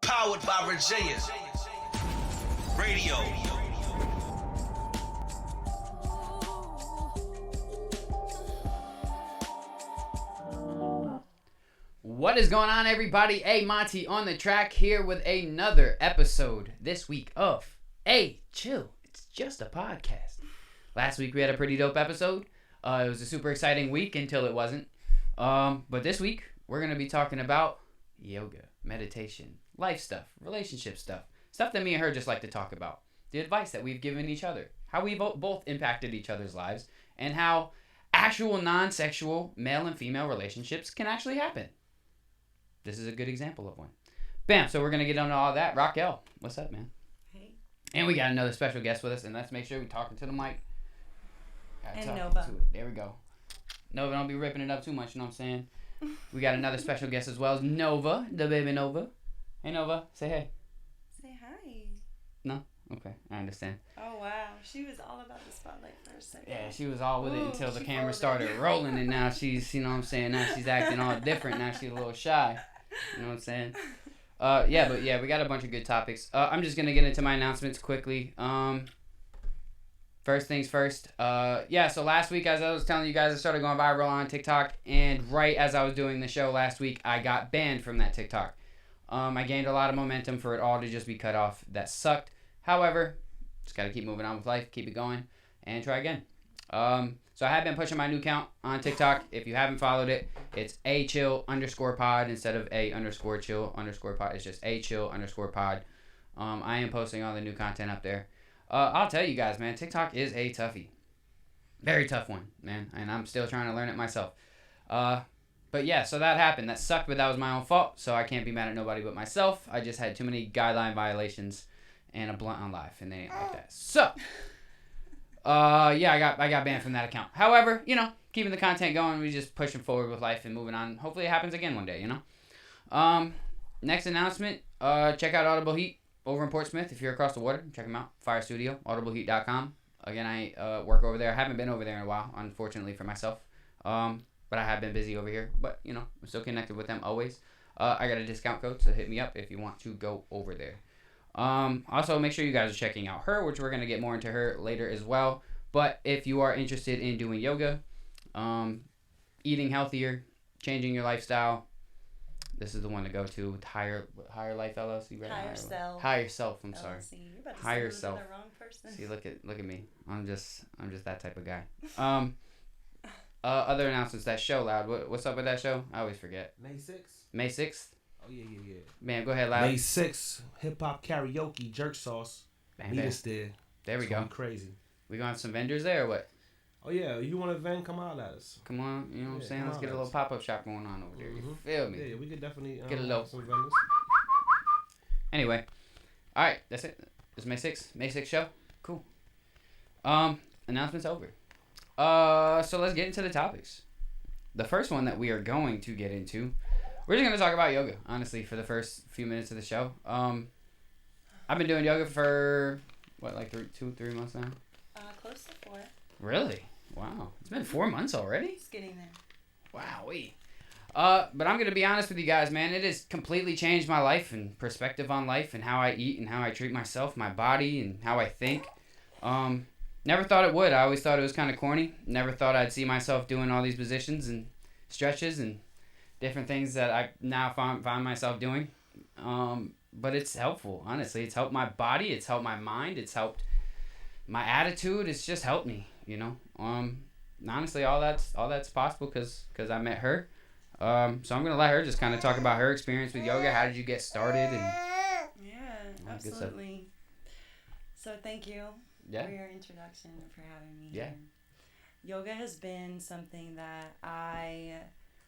Powered by Regea Radio. What is going on, everybody? A Monty on the track here with another episode this week of Hey Chill, It's Just a Podcast. Last week we had a pretty dope episode. It was a super exciting week until it wasn't. But this week we're going to be talking about yoga, meditation, life stuff, relationship stuff that me and her just like to talk about. The advice that we've given each other, how we both impacted each other's lives, and how actual non-sexual male and female relationships can actually happen. This is a good example of one. Bam, so we're going to get into all that. Raquel, what's up, man? Hey. And we got another special guest with us, and let's make sure we're talking to the mic. And Nova. There we go. Nova, don't be ripping it up too much, you know what I'm saying? We got another special guest as well as Nova, the baby Nova. Hey, Nova, say hey. Say hi. No? Okay, I understand. Oh, wow. She was all about the spotlight for a second. Yeah, she was all with it until the camera started rolling, and now she's, you know what I'm saying, now she's acting all different. Now she's a little shy. You know what I'm saying? We got a bunch of good topics. I'm just going to get into my announcements quickly. First things first. So last week, as I was telling you guys, I started going viral on TikTok, and right as I was doing the show last week, I got banned from that TikTok. I gained a lot of momentum for it all to just be cut off. That sucked. However, just got to keep moving on with life, keep it going, and try again. So I have been pushing my new account on TikTok. If you haven't followed it, it's @chill_pod instead of _chill_pod. It's just @chill_pod. I am posting all the new content up there. I'll tell you guys, man, TikTok is a toughie. Very tough one, man, and I'm still trying to learn it myself. But yeah, so that happened. That sucked, but that was my own fault, so I can't be mad at nobody but myself. I just had too many guideline violations and a blunt on life, and they ain't like that. So, I got banned from that account. However, you know, keeping the content going, we just pushing forward with life and moving on. Hopefully it happens again one day, you know? Next announcement, check out Audible Heat over in Portsmouth. If you're across the water, check them out. Fire Studio, audibleheat.com. Again, I work over there. I haven't been over there in a while, unfortunately for myself. But I have been busy over here. But, you know, I'm still connected with them always. I got a discount code, so hit me up if you want to go over there. Also, make sure you guys are checking out her, which we're going to get more into her later as well. But if you are interested in doing yoga, eating healthier, changing your lifestyle, this is the one to go to. Higher Life LLC, right? Higher Self. I'm sorry. You're about to Higher say Self. the wrong person. See, look at me. I'm just that type of guy. Other announcements. That show, Loud. What's up with that show? I always forget. May 6th. May 6th. Oh yeah. Man, go ahead, Loud. May 6th. Hip hop karaoke jerk sauce. Meet us there. There we go. Crazy. We gonna have some vendors there or what? Oh yeah, you want a vent? Come out at us. Come on, you know what I'm saying? Let's get a little pop-up shop going on over there. You feel me? Yeah, we could definitely get a little. Some vendors. Anyway, all right, that's it. It's May 6th. May 6th show. Cool. Announcements over. So let's get into the topics. The first one that we are going to get into, we're just gonna talk about yoga. Honestly, for the first few minutes of the show. I've been doing yoga for what, like 3 months now. Close to 4. Really? Wow. It's been 4 months already? It's getting there. Wow-wee. But I'm going to be honest with you guys, man. It has completely changed my life and perspective on life and how I eat and how I treat myself, my body, and how I think. Never thought it would. I always thought it was kind of corny. Never thought I'd see myself doing all these positions and stretches and different things that I now find myself doing. But it's helpful, honestly. It's helped my body. It's helped my mind. It's helped my attitude. It's just helped me. You know, honestly, all that's possible because I met her. So I'm gonna let her just kind of talk about her experience with yoga. How did you get started? And yeah, absolutely. So thank you for your introduction and for having me here. Yoga has been something that I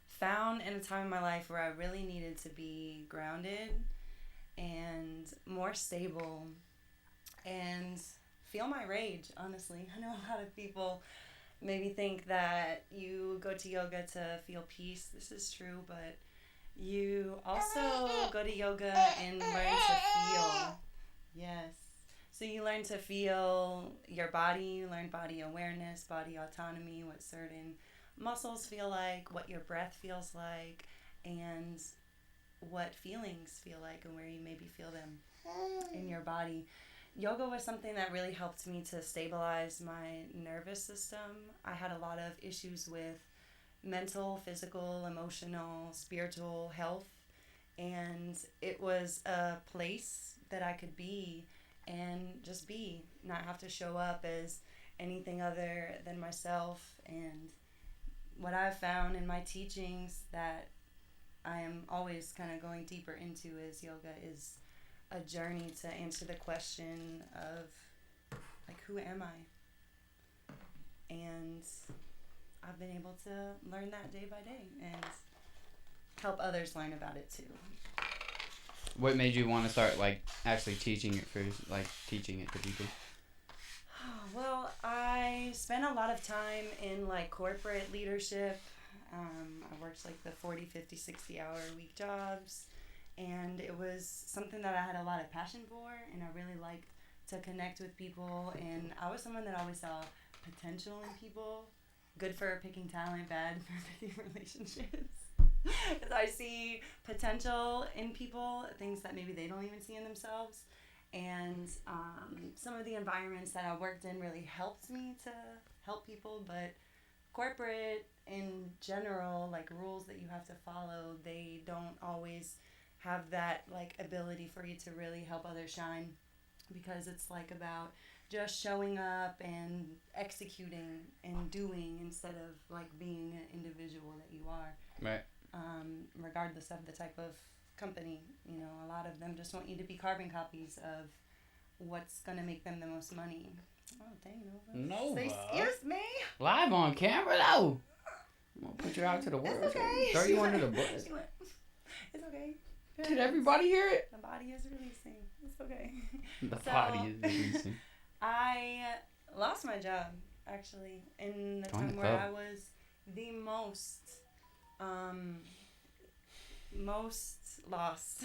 found in a time in my life where I really needed to be grounded and more stable and feel my rage, honestly. I know a lot of people maybe think that you go to yoga to feel peace. This is true, but you also go to yoga and learn to feel. Yes. So you learn to feel your body, you learn body awareness, body autonomy, what certain muscles feel like, what your breath feels like, and what feelings feel like and where you maybe feel them in your body. Yoga was something that really helped me to stabilize my nervous system. I had a lot of issues with mental, physical, emotional, spiritual health, and it was a place that I could be and just be, not have to show up as anything other than myself. And what I've found in my teachings that I am always kind of going deeper into is yoga is a journey to answer the question of, like, who am I? And I've been able to learn that day by day and help others learn about it too. What made you want to start, like, actually teaching it first, like, teaching it to people? Well, I spent a lot of time in, like, corporate leadership. I worked, like, the 40, 50, 60-hour week jobs. And it was something that I had a lot of passion for, and I really liked to connect with people. And I was someone that always saw potential in people. Good for picking talent, bad for picking relationships. Because I see potential in people, things that maybe they don't even see in themselves. And some of the environments that I worked in really helped me to help people. But corporate in general, like rules that you have to follow, they don't always have that like ability for you to really help others shine, because it's like about just showing up and executing and doing instead of like being an individual that you are. Right. Regardless of the type of company, you know, a lot of them just want you to be carbon copies of what's gonna make them the most money. Oh dang, Nova. Nova. Excuse me. Live on camera though. I'm gonna put you out to the world. It's okay. Throw you under the bus. It's okay. Did everybody hear it? The body is releasing. It's okay. The body is releasing. I lost my job, actually, in the time where I was the most lost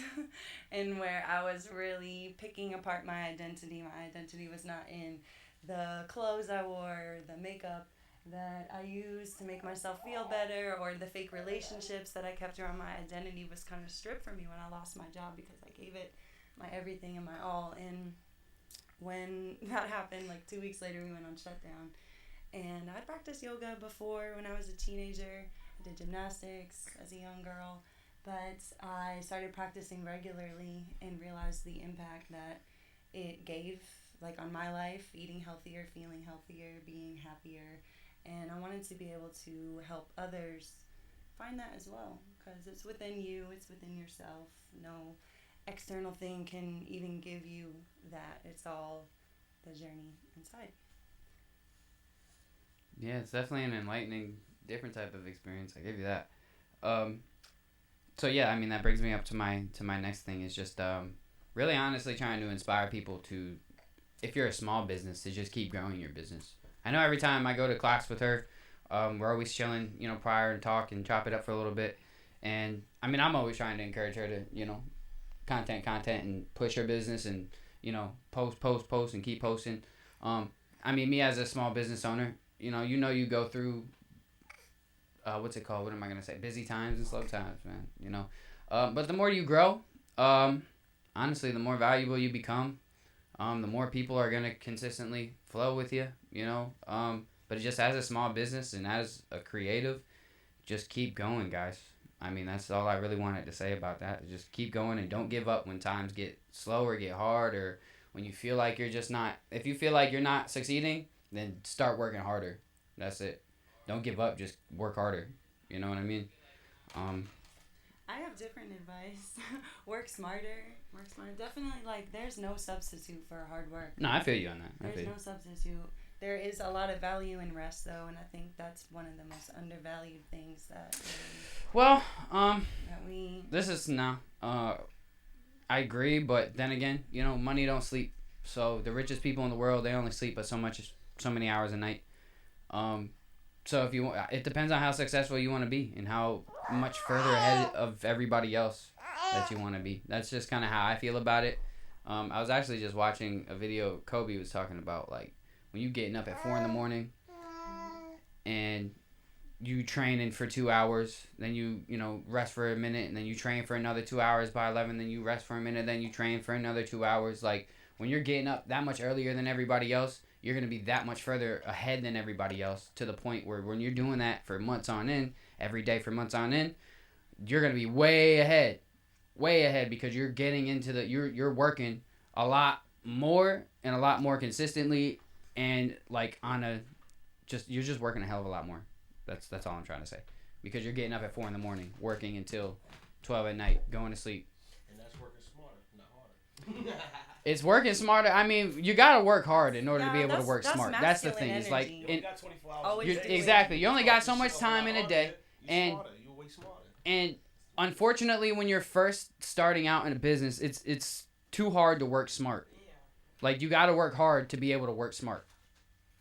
and where I was really picking apart my identity. My identity was not in the clothes I wore, the makeup that I used to make myself feel better, or the fake relationships that I kept around. My identity was kind of stripped from me when I lost my job, because I gave it my everything and my all. And when that happened, like 2 weeks later, we went on shutdown. And I practiced yoga before when I was a teenager. I did gymnastics as a young girl. But I started practicing regularly and realized the impact that it gave, like, on my life, eating healthier, feeling healthier, being happier. And I wanted to be able to help others find that as well, because it's within you, it's within yourself. No external thing can even give you that. It's all the journey inside. Yeah, it's definitely an enlightening, different type of experience. I give you that. So yeah, I mean, that brings me up to my next thing is just really honestly trying to inspire people to, if you're a small business, to just keep growing your business. I know every time I go to class with her, we're always chilling, you know, prior and talk and chop it up for a little bit. And I mean, I'm always trying to encourage her to, you know, content and push her business and, you know, post and keep posting. I mean, me as a small business owner, you go through, what's it called? What am I going to say? Busy times and slow times, man, you know. But the more you grow, honestly, the more valuable you become. The more people are going to consistently flow with you, you know. But just as a small business and as a creative, just keep going, guys. I mean, that's all I really wanted to say about that. Just keep going and don't give up when times get slow or get hard, or when you feel like you're just not. If you feel like you're not succeeding, then start working harder. That's it. Don't give up. Just work harder. You know what I mean? I have different advice. Work smarter. Definitely, like, there's no substitute for hard work. No, I feel you on that. There's no substitute. There is a lot of value in rest, though, and I think that's one of the most undervalued things that I agree, but then again, you know, money don't sleep. So the richest people in the world, they only sleep but so many hours a night. So it depends on how successful you want to be and how much further ahead of everybody else that you want to be. That's just kind of how I feel about it. I was actually just watching a video Kobe was talking about, like, when you getting up at 4 a.m. and you training for 2 hours, then you rest for a minute, and then you train for another 2 hours by 11, then you rest for a minute, then you train for another 2 hours. Like, when you're getting up that much earlier than everybody else, you're going to be that much further ahead than everybody else, to the point where when you're doing that for months on end, every day for months on end, you're going to be way ahead, because you're getting into you're working a lot more and a lot more consistently, and like you're just working a hell of a lot more. That's all I'm trying to say. Because you're getting up at 4 a.m, working until 12 at night, going to sleep. And that's working smarter, not harder. It's working smarter. I mean, you gotta work hard in order to be able to work smart. That's the thing. Energy. It's like you got 24 hours. exactly. You only got so much time in a day, You're way smarter. And unfortunately, when you're first starting out in a business, it's too hard to work smart. Like, you gotta work hard to be able to work smart.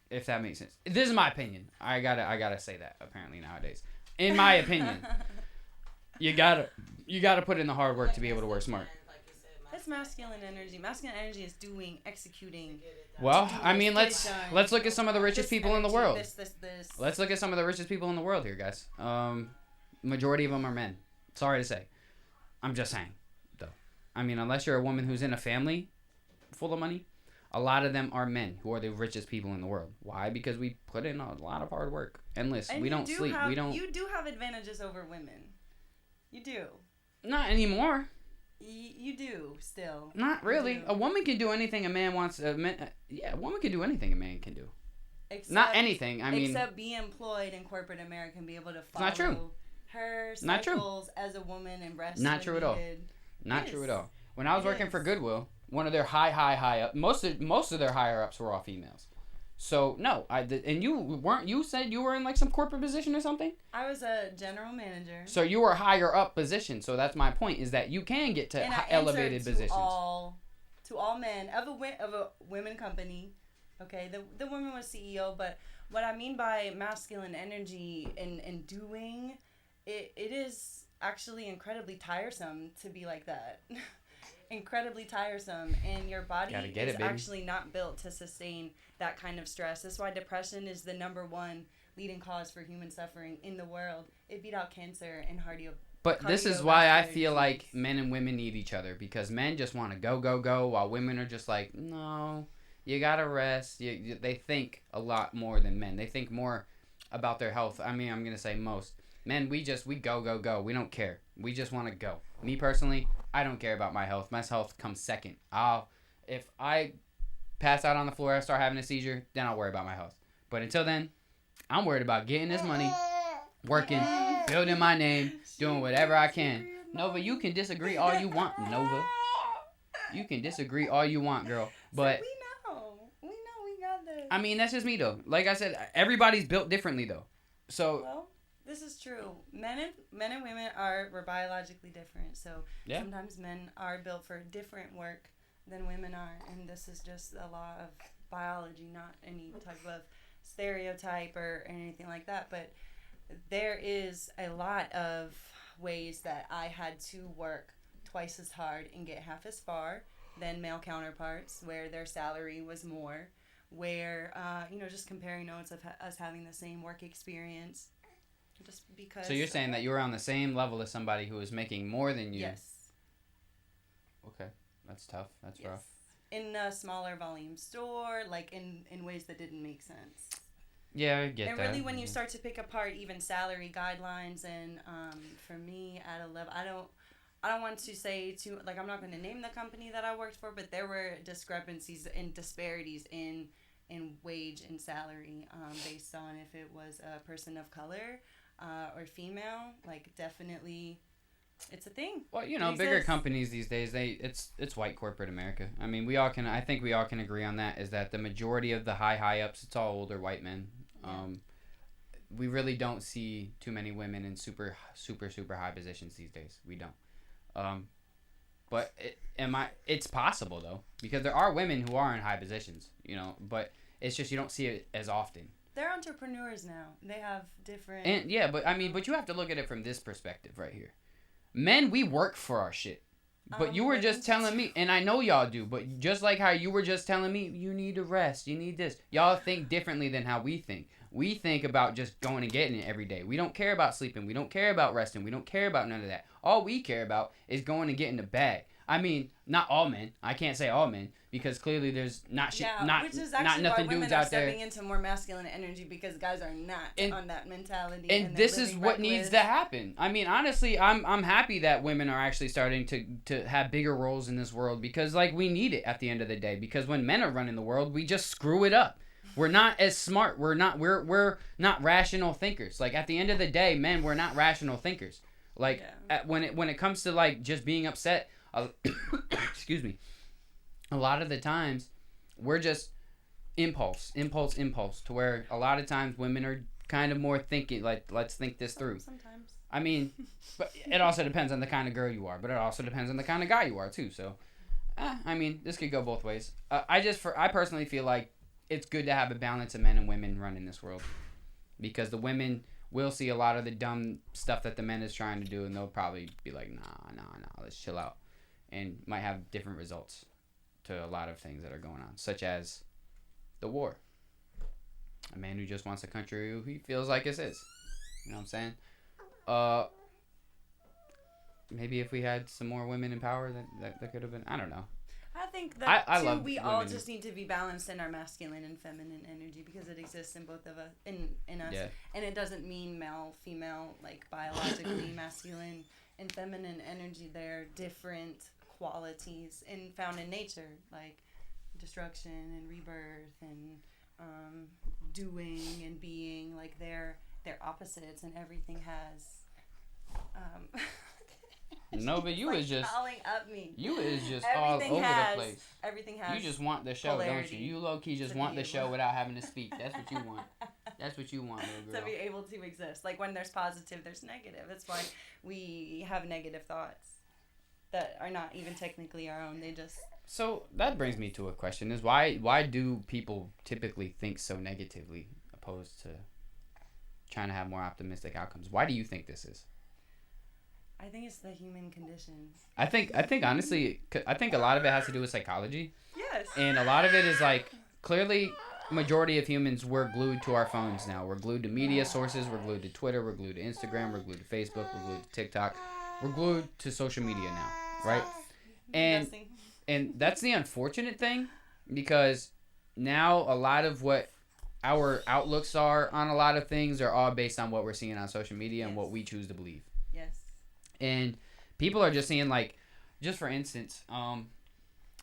If that makes sense. This is my opinion. I gotta say that, apparently, nowadays. In my opinion. You gotta put in the hard work to be able to work smart. That's masculine energy. Masculine energy is executing. Well, I mean, let's look at some of the richest people in the world. This. Let's look at some of the richest people in the world here, guys. Majority of them are men. Sorry to say. I'm just saying, though. I mean, unless you're a woman who's in a family full of money, a lot of them are men who are the richest people in the world. Why? Because we put in a lot of hard work. Endless. We don't sleep. You do have advantages over women. You do. Not anymore. You do still. Not really. A woman can do anything a man wants. A woman can do anything a man can do. Not anything. I mean, except be employed in corporate America and be able to follow not true. her cycles Not true. as a woman and rest. Not true at all. Not true at all. When I was working for Goodwill, one of their high up, most of their higher ups were all females. So no, and you said you were in like some corporate position or something? I was a general manager. So you were higher up position. So that's my point, is that you can get to elevated positions. To all men of a women company. Okay, the woman was CEO, but what I mean by masculine energy and doing, it is actually incredibly tiresome to be like that. Incredibly tiresome, and your body is actually not built to sustain that kind of stress. That's why depression is the #1 leading cause for human suffering in the world. It beat out cancer and But this is why I feel like men and women need each other, because men just want to go, while women are just like, no, you gotta rest. They think a lot more than men. They think more about their health. I mean, I'm gonna say most. Men, we go. We don't care. We just want to go. Me personally, I don't care about my health. My health comes second. If I pass out on the floor, I start having a seizure, then I'll worry about my health. But until then, I'm worried about getting this money, working, building my name, doing whatever I can. Nova, you can disagree all you want, Nova. You can disagree all you want, girl. But we got this. I mean, that's just me though. Like I said, everybody's built differently though. So. Well, this is true. Men and women we're biologically different. So sometimes men are built for different work than women are, and this is just a law of biology, not any type of stereotype or anything like that. But there is a lot of ways that I had to work twice as hard and get half as far than male counterparts, where their salary was more, where just comparing notes of us having the same work experience. Just because. So you're saying that you were on the same level as somebody who was making more than you? Yes. Okay, that's tough. That's rough. In a smaller volume store, like in ways that didn't make sense. Yeah, I get that. And really, when you start to pick apart even salary guidelines, and for me at a level, I don't want to say too, like, I'm not going to name the company that I worked for, but there were discrepancies and disparities in wage and salary based on if it was a person of color. Or female, like, definitely, it's a thing. Well, bigger companies these days, it's white corporate America. I mean, I think we all can agree on that, is that the majority of the high ups, it's all older white men. Yeah. We really don't see too many women in super high positions these days. We don't. But it's possible though, because there are women who are in high positions, but it's just you don't see it as often. They're entrepreneurs now. They have different... And yeah, but you have to look at it from this perspective right here. Men, we work for our shit. But you were just telling me, and I know y'all do, but just like how you were just telling me, you need to rest, you need this. Y'all think differently than how we think. we think about just going and getting it every day. We don't care about sleeping. We don't care about resting. We don't care about none of that. All we care about is going and getting the bag. I mean, not all men. I can't say all men because clearly there's not which is not actually nothing why women dudes are out there. stepping into more masculine energy because guys are not on that mentality. And this is what needs to happen. I mean, honestly, I'm happy that women are actually starting to have bigger roles in this world because like we need it at the end of the day. Because when men are running the world, we just screw it up. We're not as smart. We're not rational thinkers. Like at the end of the day, men, we're not rational thinkers. Like when it comes to like just being upset. Excuse me. A lot of the times, we're just impulse, to where a lot of times women are kind of more thinking, like, let's think this through. Sometimes. I mean, but it also depends on the kind of girl you are, but it also depends on the kind of guy you are, too. So, I mean, this could go both ways. I personally feel like it's good to have a balance of men and women running this world. Because the women will see a lot of the dumb stuff that the men is trying to do, and they'll probably be like, nah, let's chill out. And might have different results to a lot of things that are going on, such as the war. A man who just wants a country who he feels like it's his. You know what I'm saying? Maybe if we had some more women in power, that could have been. I don't know. I think that I love we women. all just need to be balanced in our masculine and feminine energy because it exists in both of us, in us, and it doesn't mean male, female, like biologically masculine and feminine energy. They're different qualities found in nature, like destruction and rebirth and doing and being. Like they're opposites, and everything has. No, but you like was just calling up me. You is just all over the place. Everything has. You just want the show, polarity, don't you? You low key just want the show without having to speak. That's what you want. That's what you want, little girl. To be able to exist. Like when there's positive, there's negative. That's why we have negative thoughts that are not even technically our own. They just. So that brings me to a question: is why do people typically think so negatively, opposed to trying to have more optimistic outcomes? Why do you think this is? I think it's the human condition. I think honestly, I think a lot of it has to do with psychology. Yes. And a lot of it is like, clearly, majority of humans, we're glued to our phones now. We're glued to media sources. We're glued to Twitter. We're glued to Instagram. We're glued to Facebook. We're glued to TikTok. We're glued to social media now, right? And that's the unfortunate thing, because now a lot of what our outlooks are on a lot of things are all based on what we're seeing on social media and what we choose to believe. Yes. And people are just seeing, like, just for instance,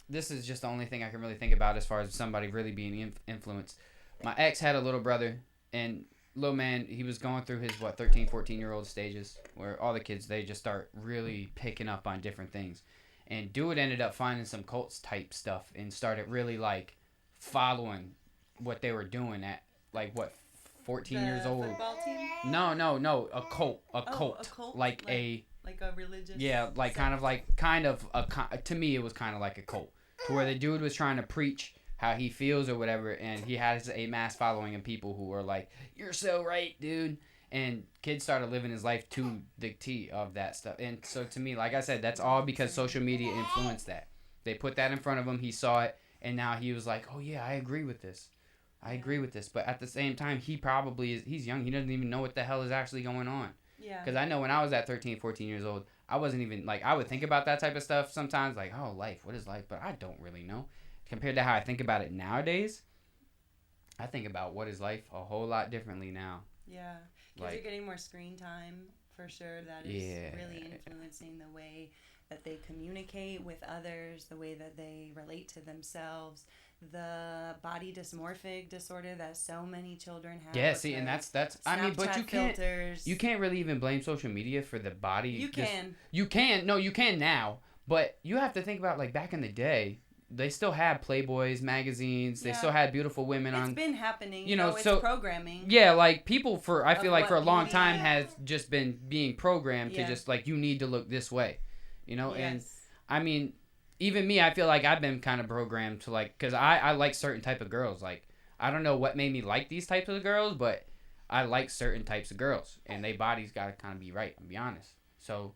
this is just the only thing I can really think about as far as somebody really being influenced. My ex had a little brother, and little man, he was going through his, 13, 14-year-old stages, where all the kids, they just start really picking up on different things. And dude ended up finding some cults type stuff and started really, like, following what they were doing at, like, 14 years old. Football team? No, a cult. A cult. Like a religious. Yeah, like to me it was kind of like a cult, to where the dude was trying to preach how he feels or whatever, and he has a mass following of people who are like, "You're so right, dude." And kids started living his life to the T of that stuff. And so to me, like I said, that's all because social media influenced that. They put that in front of him, he saw it, and now he was like, "Oh yeah, I agree with this. But at the same time, he probably is, he's young, he doesn't even know what the hell is actually going on. Yeah. Because I know when I was at 13, 14 years old, I wasn't even, like, I would think about that type of stuff sometimes, like, oh, life, what is life? But I don't really know. Compared to how I think about it nowadays, I think about what is life a whole lot differently now. Yeah. Because you're getting more screen time, for sure. That is really influencing the way that they communicate with others, the way that they relate to themselves, the body dysmorphic disorder that so many children have. Yeah, see, and that's I mean, but you can't really even blame social media for the body. You can. You can now, but you have to think about, like, back in the day, they still had Playboys magazines. They still had beautiful women on. It's been happening. It's so programming. Yeah, like, people I feel like for a long time has just been being programmed to just, like, you need to look this way, and I mean, even me, I feel like I've been kind of programmed to, like, because I like certain type of girls. Like, I don't know what made me like these types of girls, but I like certain types of girls, and their bodies got to kind of be right, I'll be honest. So,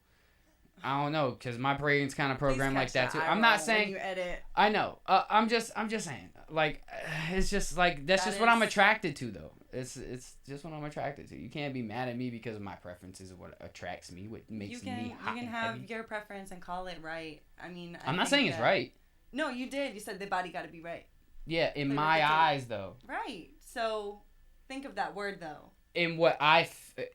I don't know, because my brain's kind of programmed like that too. I'm not saying you edit. I know. I'm just saying. Like, it's just like that's just what I'm attracted to, though. It's just what I'm attracted to. You can't be mad at me because of my preferences of what attracts me, what makes me hot. You can have your preference and call it right. I mean, I'm not saying it's right. No, you did. You said the body got to be right. Yeah, in my eyes, though. Right. So, think of that word, though. In what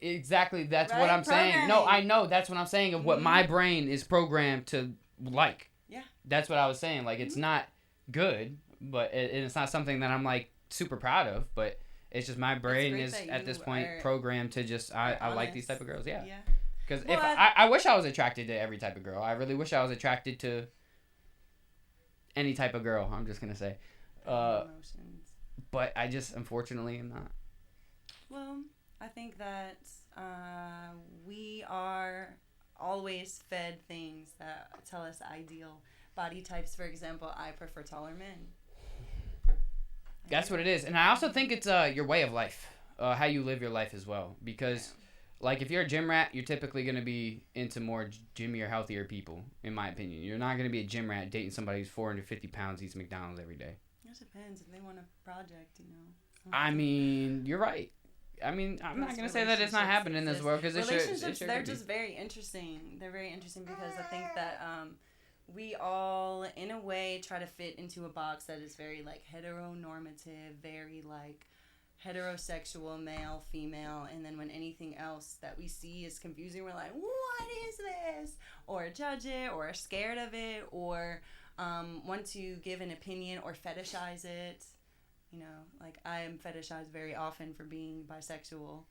exactly, that's right? What I'm saying. No, I know, that's what I'm saying of what my brain is programmed to like. Yeah. That's what I was saying. Like, it's not good, but it's not something that I'm, like, super proud of, but it's just my brain is, at this point, programmed to just, I like these type of girls, yeah. Because I wish I was attracted to every type of girl. I really wish I was attracted to any type of girl, I'm just going to say. Emotions. But I just, unfortunately, am not. Well, I think that we are always fed things that tell us ideal body types. For example, I prefer taller men. That's what it is. And I also think it's your way of life, how you live your life as well. Because, like, if you're a gym rat, you're typically going to be into more gymmier, healthier people, in my opinion. You're not going to be a gym rat dating somebody who's 450 pounds, eats McDonald's every day. It depends if they want a project, you know. I mean, you're right. I mean, I'm not going to say that it's not happening in this world, because relationships, they're just very interesting. They're very interesting because I think that we all, in a way, try to fit into a box that is very, like, heteronormative, very, like, heterosexual, male, female, and then when anything else that we see is confusing, we're like, what is this? Or judge it, or are scared of it, or want to give an opinion or fetishize it. You know, like, I am fetishized very often for being bisexual,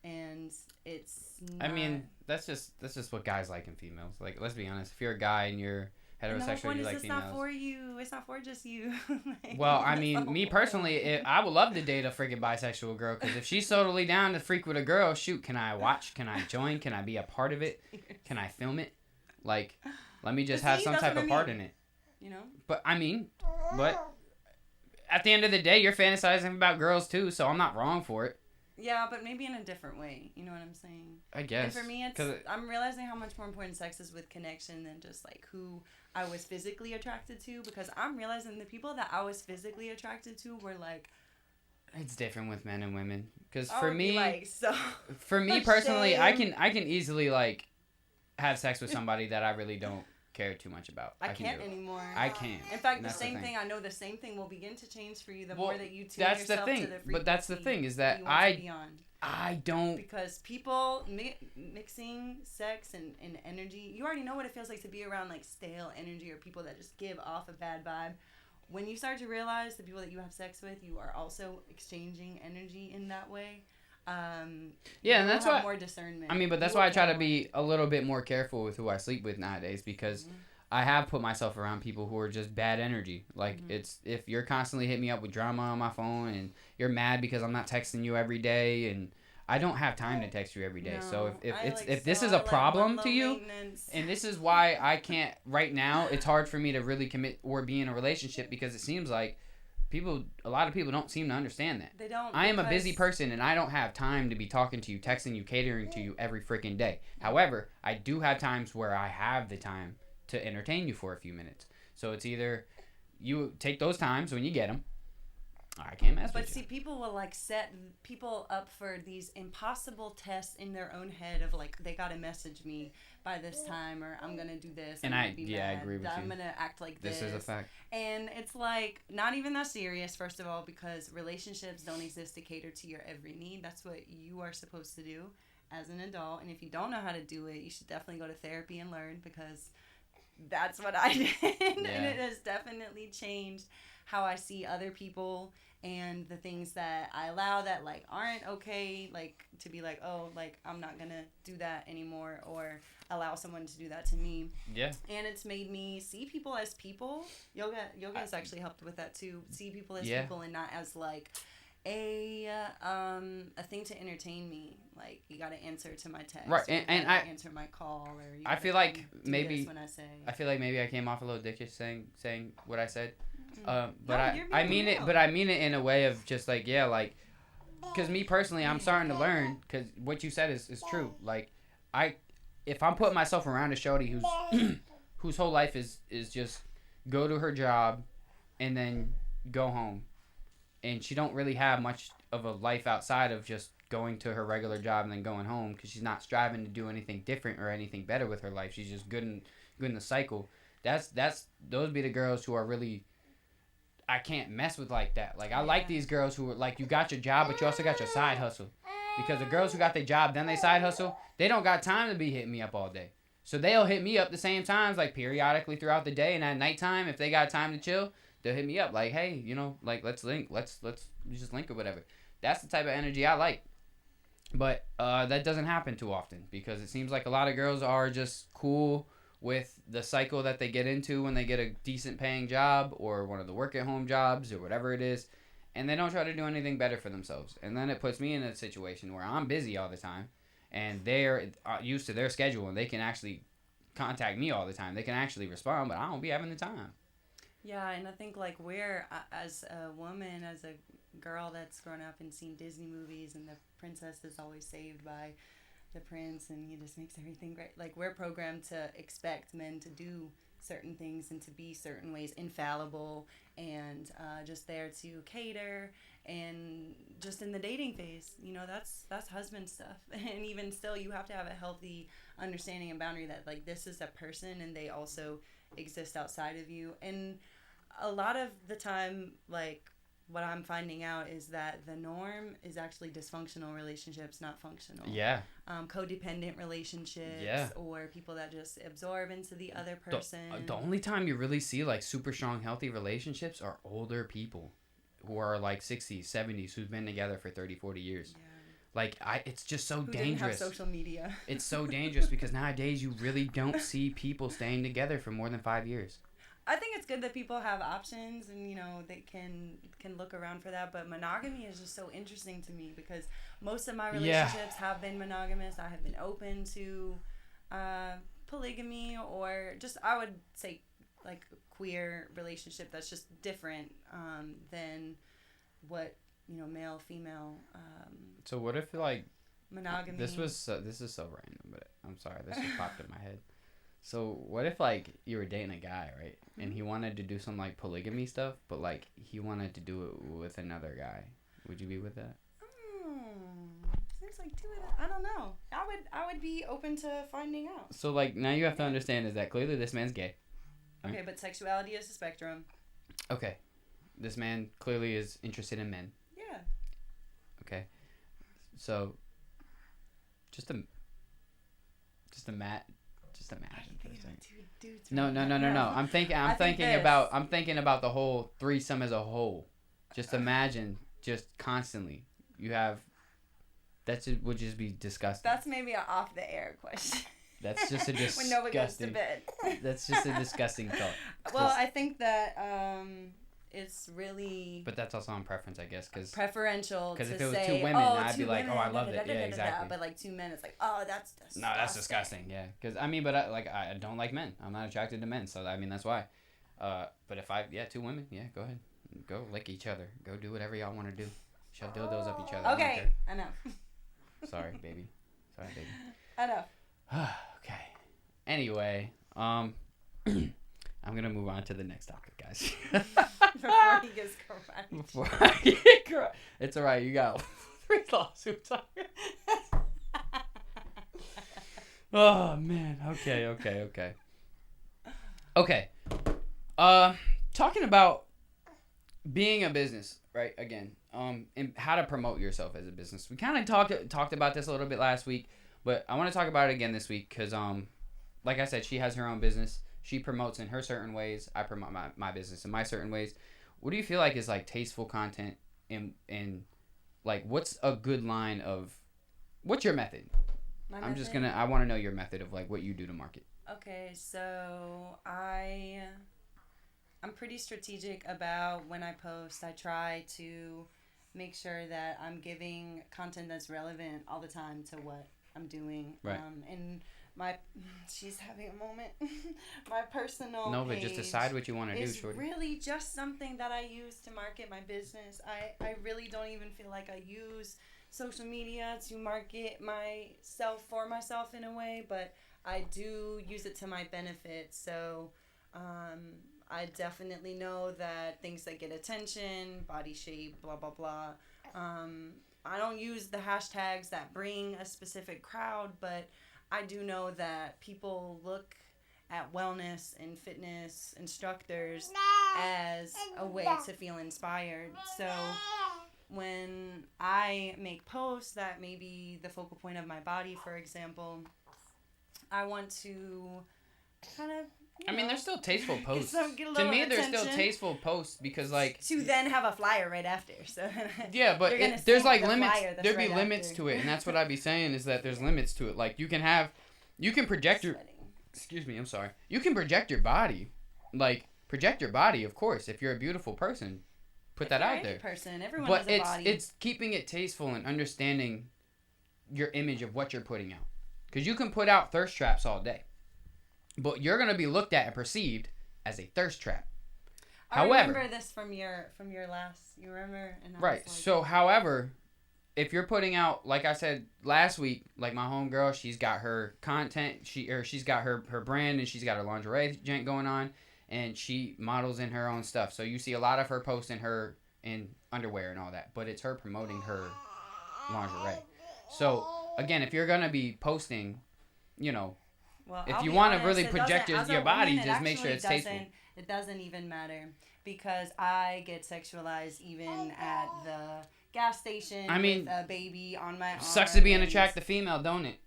and it's not... I mean, that's just what guys like in females. Like, let's be honest, if you're a guy and you're heterosexual, you like females. It's not for you. It's not for just you. Like, well, I mean, me personally, I would love to date a freaking bisexual girl, because if she's totally down to freak with a girl, shoot, can I watch? Can I join? Can I be a part of it? Can I film it? Like, let me just have some type of part in it. You know? But, I mean, at the end of the day, you're fantasizing about girls too, so I'm not wrong for it. Yeah, but maybe in a different way. You know what I'm saying? I guess. And for me, I'm realizing how much more important sex is with connection than just, like, who I was physically attracted to. Because I'm realizing the people that I was physically attracted to were, like... It's different with men and women. Because for me... Like, so for me personally, I can easily, like, have sex with somebody that I really don't care too much about. I can't anymore. I can't. In fact, the same thing. I know the same thing will begin to change for you the more that you tune yourself to the frequency. But that's the thing, is that I don't... Because people mixing sex and energy, you already know what it feels like to be around, like, stale energy or people that just give off a bad vibe. When you start to realize the people that you have sex with, you are also exchanging energy in that way. Yeah, and that's why more discernment. I mean, but that's why I try to be a little bit more careful with who I sleep with nowadays, because I have put myself around people who are just bad energy. Like, it's, if you're constantly hitting me up with drama on my phone and you're mad because I'm not texting you every day, and I don't have time to text you every day. No, so if this is a problem to you, and this is why I can't right now, it's hard for me to really commit or be in a relationship, because it seems like a lot of people don't seem to understand that. They don't. I am a busy person, and I don't have time to be talking to you, texting you, catering to you every freaking day. However, I do have times where I have the time to entertain you for a few minutes. So it's either you take those times when you get them. I can't mess with you. But see, people will, like, set people up for these impossible tests in their own head of, like, they gotta message me by this time, or I'm gonna do this. And I agree with you. I'm gonna act like this. This is a fact. And it's, like, not even that serious, first of all, because relationships don't exist to cater to your every need. That's what you are supposed to do as an adult. And if you don't know how to do it, you should definitely go to therapy and learn, because that's what I did. Yeah. And it has definitely changed how I see other people and the things that I allow that, like, aren't okay, like, to be like, oh, like, I'm not gonna do that anymore, or allow someone to do that to me. Yeah. And it's made me see people as people. Yoga has actually helped with that too. See people as people and not as, like, a thing to entertain me. Like, you gotta answer to my text. Right, and I answer my call, or you I feel like maybe when I say. I feel like maybe I came off a little dickish saying what I said. But I mean it. But I mean it in a way of just, like, yeah, like, because me personally, I'm starting to learn, because what you said is true. Like, if I'm putting myself around a shorty whose whole life is just go to her job and then go home, and she don't really have much of a life outside of just going to her regular job and then going home, because she's not striving to do anything different or anything better with her life. She's just good in the cycle. Those be the girls who are really, I can't mess with like that. Like, I like these girls who are like, you got your job, but you also got your side hustle. Because the girls who got their job, then they side hustle, they don't got time to be hitting me up all day. So they'll hit me up the same times, like periodically throughout the day, and at nighttime, if they got time to chill, they'll hit me up like, hey, like, let's link, let's just link or whatever. That's the type of energy I like. But that doesn't happen too often, because it seems like a lot of girls are just cool with the cycle that they get into when they get a decent paying job or one of the work at home jobs or whatever it is, and they don't try to do anything better for themselves. And then it puts me in a situation where I'm busy all the time, and they're used to their schedule, and they can actually contact me all the time. They can actually respond, but I don't be having the time. Yeah, and I think, like, we're, as a woman, as a girl that's grown up and seen Disney movies, and the princess is always saved by the prince, and he just makes everything great. Like, we're programmed to expect men to do certain things and to be certain ways, infallible, and just there to cater. And just in the dating phase, that's husband stuff. And even still, you have to have a healthy understanding and boundary that, like, this is a person and they also exist outside of you. And a lot of the time, like, what I'm finding out is that the norm is actually dysfunctional relationships, not functional. Yeah. Codependent relationships. Yeah. Or people that just absorb into the other person. The only time you really see, like, super strong, healthy relationships are older people who are, like, 60s, 70s, who've been together for 30, 40 years. Yeah. Like, it's just so dangerous. Didn't have social media. It's so dangerous because nowadays you really don't see people staying together for more than 5 years. I think it's good that people have options and, they can look around for that. But monogamy is just so interesting to me because most of my relationships have been monogamous. I have been open to polygamy, or just, I would say, like, a queer relationship that's just different than what, male, female. So what if, like, monogamy. This is so random, but I'm sorry, this just popped in my head. So what if, like, you were dating a guy, right? And he wanted to do some, like, polygamy stuff, but, like, he wanted to do it with another guy. Would you be with that? There's, like, two of them. I don't know. I would be open to finding out. So, like, now you have to understand is that clearly this man's gay. Right? Okay, but sexuality is a spectrum. Okay. This man clearly is interested in men. Yeah. Okay. So, just imagine for a second. No. I'm thinking about the whole threesome as a whole. Just imagine, just constantly. You have. Would just be disgusting. That's maybe an off the air question. That's just a disgusting. When nobody goes to bed. That's just a disgusting thought. Well, I think that it's really. But that's also on preference, I guess, because. Preferential. Because if to it was say, two women, I'd be like, oh, I love it. Yeah, exactly. But like 2 men, it's like, oh, that's disgusting. No, that's disgusting. Yeah, because I don't like men. I'm not attracted to men, so I mean that's why. But if 2 women, yeah, go ahead, go lick each other, go do whatever y'all want to do, shove dildos up each other. Okay, enough. Sorry, baby. Enough. Okay. Anyway, I'm gonna move on to the next topic, guys. Before he gets correct. Before I get correct. It's alright, you got 3 lawsuits on here. Oh man. Okay. Talking about being a business, right? Again, and how to promote yourself as a business. We kind of talked about this a little bit last week, but I want to talk about it again this week because, like I said, she has her own business. She promotes in her certain ways. I promote my business in my certain ways. What do you feel like is, like, tasteful content in like, what's a good line of, what's your method? I want to know your method of, like, what you do to market. Okay, so I'm pretty strategic about when I post. I try to make sure that I'm giving content that's relevant all the time to what I'm doing. Right. And she's having a moment. My personal No, but just decide what you want to do, shorty. It's really just something that I use to market my business. I really don't even feel like I use social media to market myself for myself in a way, but I do use it to my benefit. So I definitely know that things that get attention, body shape, blah, blah, blah. I don't use the hashtags that bring a specific crowd, but I do know that people look at wellness and fitness instructors as a way to feel inspired. So when I make posts that may be the focal point of my body, for example, I want to kind of, I mean, they're still tasteful posts. To me, they're still tasteful posts because, like... To then have a flyer right after, so... Yeah, but there's, like, limits. There'd be limits to it, and that's what I'd be saying, is that there's limits to it. Like, you can project your... Excuse me, I'm sorry. You can project your body. Like, project your body, of course. If you're a beautiful person, put that out there. Everyone has a body. But it's keeping it tasteful and understanding your image of what you're putting out. Because you can put out thirst traps all day. But you're going to be looked at and perceived as a thirst trap. However, remember this from your last, you remember? And right. Like, so, however, if you're putting out, like I said last week, like my homegirl, she's got her content, she's got her brand, and she's got her lingerie joint going on, and she models in her own stuff. So you see a lot of her posts in underwear and all that, but it's her promoting her lingerie. So, again, if you're going to be posting, you know, well, if you want to really project your body, just make sure it's tasteful. It doesn't even matter because I get sexualized even at the gas station with a baby on my arm. Sucks to be an attractive female, don't it?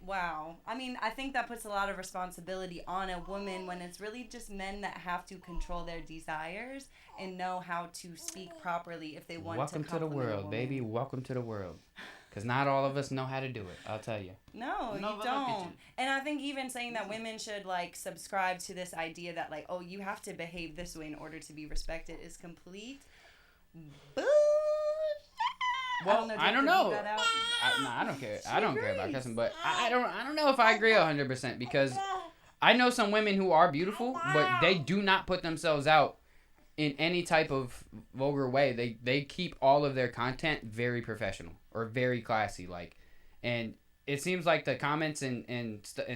Wow. I mean, I think that puts a lot of responsibility on a woman when it's really just men that have to control their desires and know how to speak properly if they want Welcome to to the world, baby. Welcome to the world. Because not all of us know how to do it, I'll tell you. No, you don't. And I think even saying that women should, like, subscribe to this idea that, like, oh, you have to behave this way in order to be respected is complete bullshit. Well, I don't know. I don't care. I don't care about cussing, but I don't know if I agree 100% because I know some women who are beautiful, but they do not put themselves out in any type of vulgar way. They keep all of their content very professional or very classy, like, and it seems like the comments and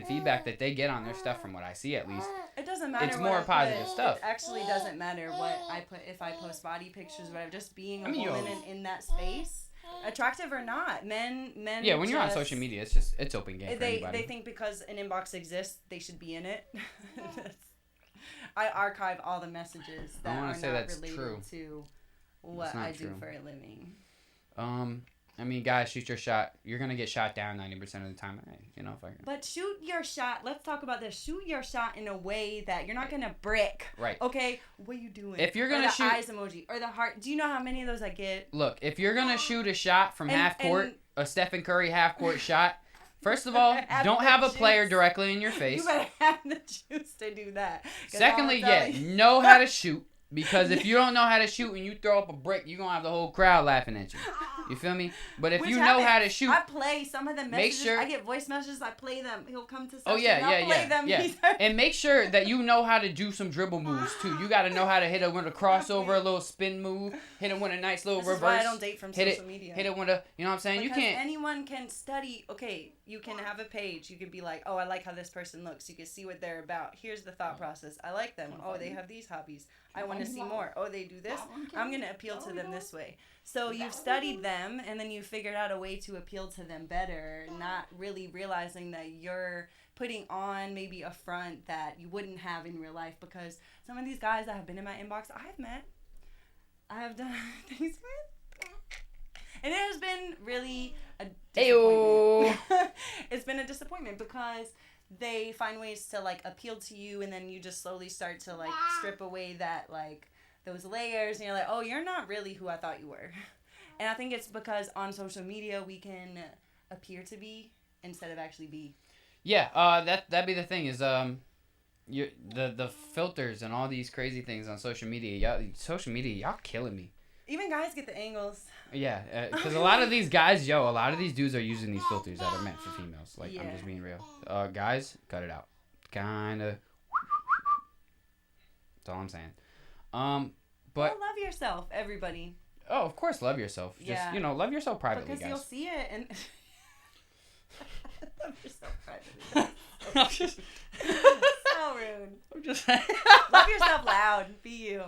feedback that they get on their stuff, from what I see at least, it doesn't matter. It's more positive stuff. It actually doesn't matter what I put if I post body pictures, whatever. Just being a woman in that space, attractive or not, men. Yeah, when you're on social media, it's open game for anybody. They think because an inbox exists, they should be in it. I archive all the messages that are not related to what I do for a living. I mean, guys, shoot your shot. You're going to get shot down 90% of the time. You know, if I can. But shoot your shot. Let's talk about this. Shoot your shot in a way that you're not going to brick. Right. Okay? What are you doing? If you're going to shoot. The eyes emoji. Or the heart. Do you know how many of those I get? Look, if you're going to shoot a shot from half court, a Stephen Curry half court shot, first of all, don't have a player directly in your face. You better have the juice to do that. Secondly, know how to shoot. Because if you don't know how to shoot and you throw up a brick, you're going to have the whole crowd laughing at you. You feel me? But if you know how to shoot... I play some of the messages. I get voice messages. I play them. He'll come to I'll play them. And make sure that you know how to do some dribble moves, too. You got to know how to hit it with a crossover, a little spin move. Hit it with a nice little reverse. This is why I don't date from social media. Hit it with a... You know what I'm saying? Because you can't... anyone can study... Okay, you can have a page. You could be like, oh, I like how this person looks. You can see what they're about. Here's the thought process. I like them. Oh, they have these hobbies. I want to see more. Oh, they do this. I'm going to appeal to them this way. So you've studied them, and then you figured out a way to appeal to them better, not really realizing that you're putting on maybe a front that you wouldn't have in real life, because some of these guys that have been in my inbox, I have done things with. And it has been really a disappointment. It's been a disappointment because they find ways to, like, appeal to you, and then you just slowly start to, like, strip away that, like, those layers, and you're like, oh, you're not really who I thought you were. And I think it's because on social media we can appear to be instead of actually be. Yeah, that'd be the thing is the filters and all these crazy things on social media. Y'all killing me. Even guys get the angles. Yeah, because a lot of these guys, a lot of these dudes are using these filters that are meant for females. Like, I'm just being real. Guys, cut it out. Kinda. That's all I'm saying. But love yourself, everybody. Oh, of course, love yourself. Just, love yourself privately, because guys. You'll see it and love yourself privately. So rude. I'm just Love yourself loud. Be you.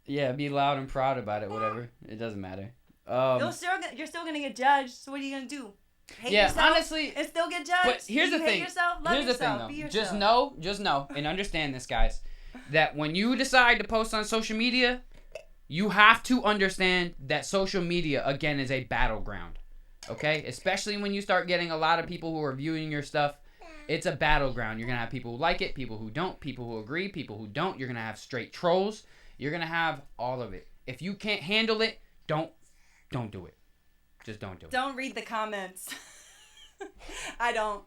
Yeah, be loud and proud about it. Whatever. It doesn't matter. You're still gonna get judged. So what are you gonna do? Hate yeah, yourself honestly, and still get judged. But here's the thing. Here's the thing, though. Just know, and understand this, guys, that when you decide to post on social media, you have to understand that social media again is a battleground. Okay, especially when you start getting a lot of people who are viewing your stuff, it's a battleground. You're gonna have people who like it, people who don't, people who agree, people who don't. You're gonna have straight trolls. You're gonna have all of it. If you can't handle it, don't do it. Just don't do it. Don't read the comments. I don't.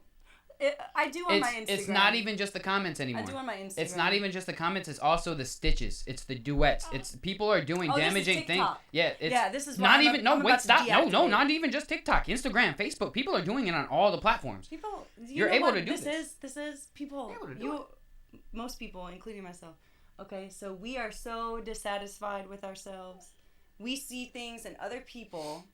I do on my Instagram. It's not even just the comments anymore. I do on my Instagram. It's not even just the comments. It's also the stitches. It's the duets. It's people are doing damaging things. Yeah, this is not even. Stop. No, not not even just TikTok, Instagram, Facebook. People are doing it on all the platforms. You're able to do this. This is people. Most people, including myself. Okay, so we are so dissatisfied with ourselves. We see things in other people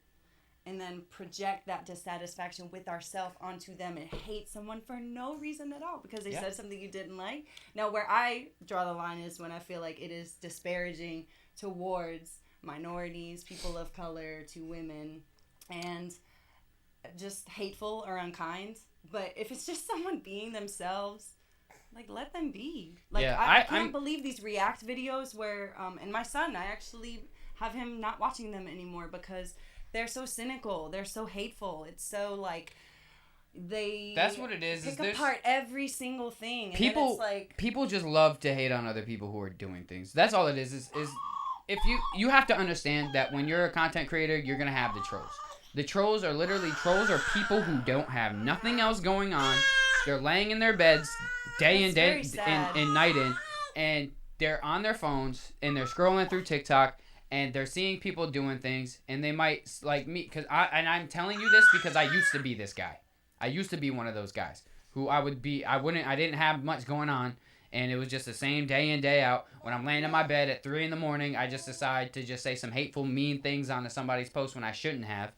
and then project that dissatisfaction with ourselves onto them and hate someone for no reason at all because they said something you didn't like. Now, where I draw the line is when I feel like it is disparaging towards minorities, people of color, to women, and just hateful or unkind. But if it's just someone being themselves, like, let them be. Like, I can't believe these react videos where, and my son, I actually have him not watching them anymore because they're so cynical. They're so hateful. It's so, like, that's what it is. Pick apart every single thing. And people just love to hate on other people who are doing things. That's all it is if you have to understand that when you're a content creator, you're going to have the trolls. The trolls are people who don't have nothing else going on. They're laying in their beds day in, night in, and they're on their phones, and they're scrolling through TikTok, and they're seeing people doing things, and they might, like me, I'm telling you this because I used to be this guy. I used to be one of those guys who I didn't have much going on, and it was just the same day in, day out. When I'm laying in my bed at 3 a.m, I just decide to just say some hateful, mean things onto somebody's post when I shouldn't have,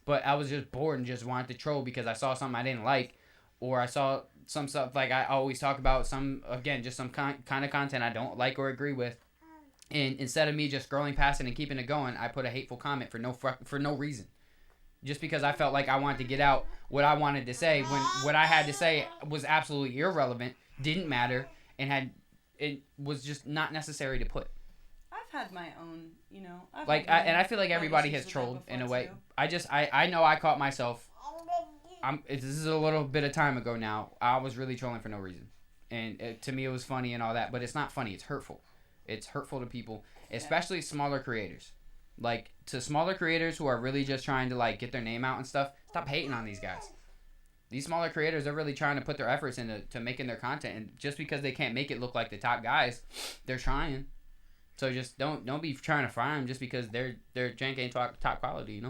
but I was just bored and just wanted to troll because I saw something I didn't like, or I saw some stuff, like I always talk about, just some kind of content I don't like or agree with, and instead of me just scrolling past it and keeping it going, I put a hateful comment for no reason, just because I felt like I wanted to get out what I wanted to say when what I had to say was absolutely irrelevant, didn't matter, and it was just not necessary to put. I've had my own, and I feel like everybody has trolled in a way. Too. I know I caught myself. This is a little bit of time ago now. I was really trolling for no reason. And to me, it was funny and all that. But it's not funny. It's hurtful. It's hurtful to people, especially smaller creators. Like, to smaller creators who are really just trying to, like, get their name out and stuff, stop hating on these guys. These smaller creators are really trying to put their efforts into making their content. And just because they can't make it look like the top guys, they're trying. So just don't be trying to fry them just because their jank ain't top quality,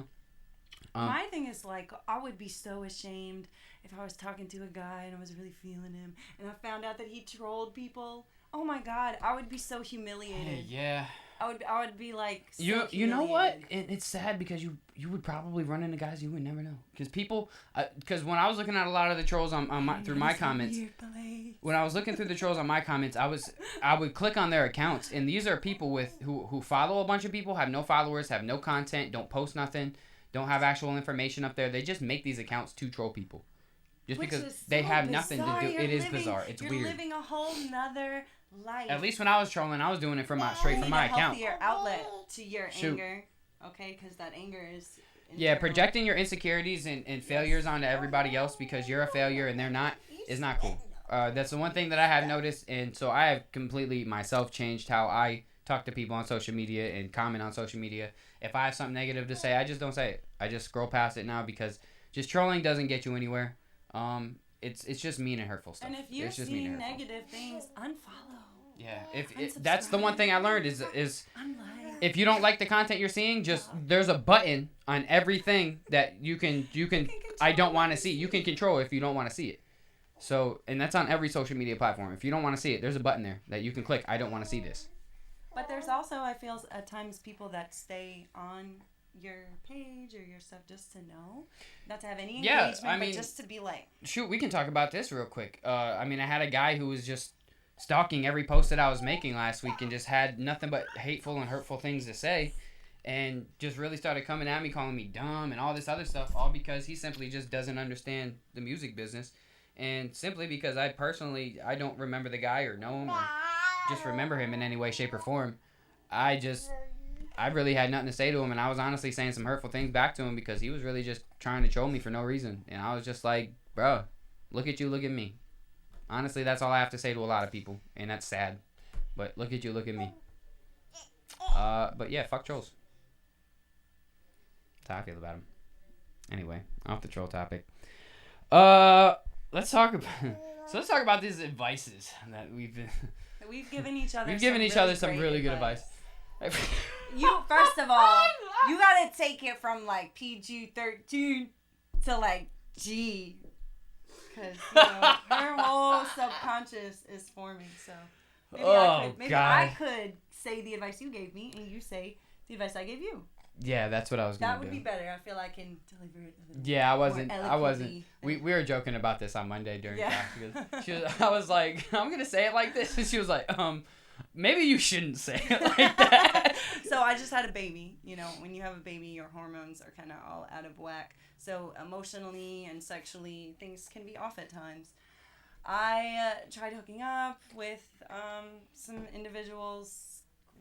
My thing is, like, I would be so ashamed if I was talking to a guy and I was really feeling him and I found out that he trolled people. Oh my God, I would be so humiliated. Yeah. I would be like so you know what? It's sad because you would probably run into guys you would never know. Because when I was looking at a lot of the trolls through my comments, when I was looking through the trolls on my comments, I would click on their accounts, and these are people who follow a bunch of people, have no followers, have no content, don't post nothing, don't have actual information up there. They just make these accounts to troll people. Just because they have nothing to do. It is bizarre. It's weird. You're living a whole nother life. At least when I was trolling, I was doing it straight from my account. Healthier outlet to your anger, okay? Because that anger is internal. Yeah, projecting your insecurities and failures onto everybody else because you're a failure and they're not is not cool. That's the one thing that I have noticed, and so I have completely myself changed how I talk to people on social media and comment on social media. If I have something negative to say, I just don't say it. I just scroll past it now because just trolling doesn't get you anywhere. It's just mean and hurtful stuff. And if you're seeing negative things, unfollow. Yeah, that's the one thing I learned is if you don't like the content you're seeing, just there's a button on everything that you can I don't want to see. You can control if you don't want to see it. So, and that's on every social media platform. If you don't want to see it, there's a button there that you can click. I don't want to see this. But there's also, I feel at times, people that stay on your page or your stuff just to know, not to have any engagement, but just to be like. Shoot, we can talk about this real quick. I had a guy who was just stalking every post that I was making last week and just had nothing but hateful and hurtful things to say, and just really started coming at me, calling me dumb and all this other stuff, all because he simply just doesn't understand the music business, and simply because I don't remember the guy or know him or just remember him in any way, shape, or form. I really had nothing to say to him, and I was honestly saying some hurtful things back to him because he was really just trying to troll me for no reason. And I was just like, bro, look at you, look at me. Honestly, that's all I have to say to a lot of people, and that's sad. But look at you, look at me. But yeah, fuck trolls. That's how I feel about them. Anyway, off the troll topic. Let's talk about these advices that we've given each other. We've given each other some really good advice. You first of all, you gotta take it from like PG-13 to like G, because her whole subconscious is forming. So maybe I could say the advice you gave me, and you say the advice I gave you. Yeah, that's what I was gonna do. That would be better. I feel like I can deliver it. Yeah, I wasn't. We were joking about this on Monday during class because I was like, I'm gonna say it like this, and she was like, maybe you shouldn't say it like that. So I just had a baby. When you have a baby, your hormones are kind of all out of whack. So emotionally and sexually, things can be off at times. I tried hooking up with some individuals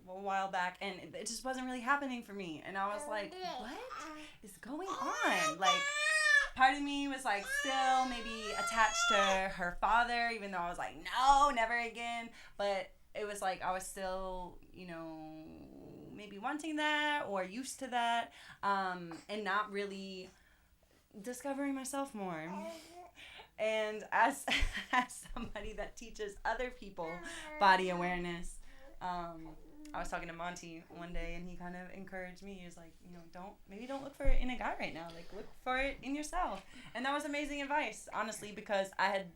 a while back, and it just wasn't really happening for me. And I was like, what is going on? Like, part of me was like still maybe attached to her father, even though I was like, no, never again. But it was like I was still, maybe wanting that or used to that, and not really discovering myself more. And as somebody that teaches other people body awareness, I was talking to Monty one day, and he kind of encouraged me. He was like, don't look for it in a guy right now. Like, look for it in yourself. And that was amazing advice, honestly, because I had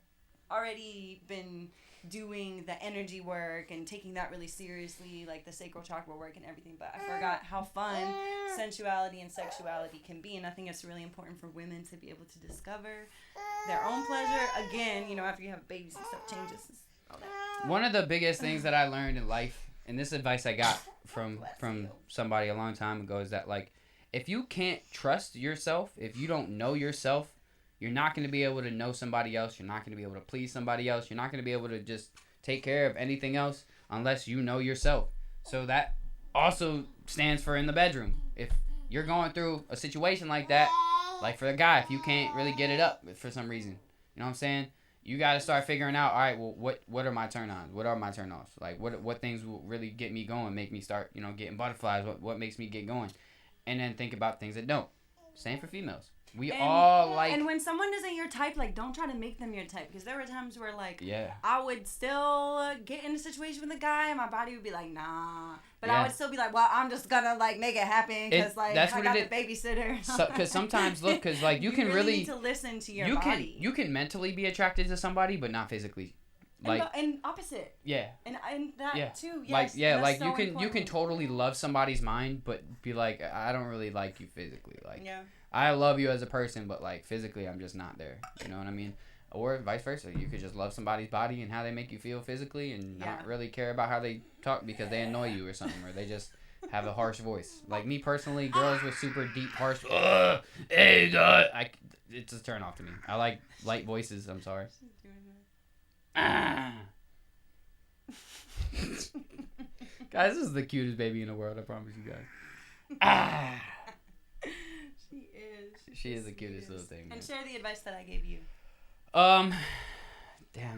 already been doing the energy work and taking that really seriously, like the sacral chakra work and everything, but I forgot how fun sensuality and sexuality can be. And I think it's really important for women to be able to discover their own pleasure. Again, after you have babies and stuff changes. All that. One of the biggest things that I learned in life, and this advice I got from somebody a long time ago, is that, like, if you can't trust yourself, if you don't know yourself, you're not going to be able to know somebody else. You're not going to be able to please somebody else. You're not going to be able to just take care of anything else unless you know yourself. So that also stands for in the bedroom. If you're going through a situation like that, like for a guy, if you can't really get it up for some reason, you know what I'm saying? You got to start figuring out, all right, well, what are my turn-ons? What are my turn-offs? Like, what things will really get me going, make me start, getting butterflies? What makes me get going? And then think about things that don't. Same for females. And when someone isn't your type, like, don't try to make them your type, because there were times where, like, yeah, I would still get in a situation with a guy and my body would be like, nah, but I would still be like, well, I'm just gonna like make it happen because like I got the babysitter. Because sometimes because like you can really need to listen to your body. You can mentally be attracted to somebody but not physically. Like and opposite. Yeah. And that too. Yes. Like so you can totally love somebody's mind but be like, I don't really like you physically. Like I love you as a person, but like physically I'm just not there. You know what I mean? Or vice versa. You could just love somebody's body and how they make you feel physically and not really care about how they talk because they annoy you or something, or they just have a harsh voice. Like me personally, girls with super deep, harsh, hey, it's a turn off to me. I like light voices. I'm sorry. Guys, this is the cutest baby in the world. I promise you guys. She is the cutest little thing. And share the advice that I gave you. Damn,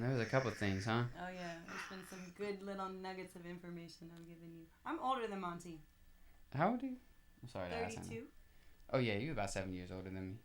there was a couple things, huh? Oh yeah, there's been some good little nuggets of information I've given you. I'm older than Monty. How old are you? I'm sorry. 32. Oh yeah, you're about 7 years older than me.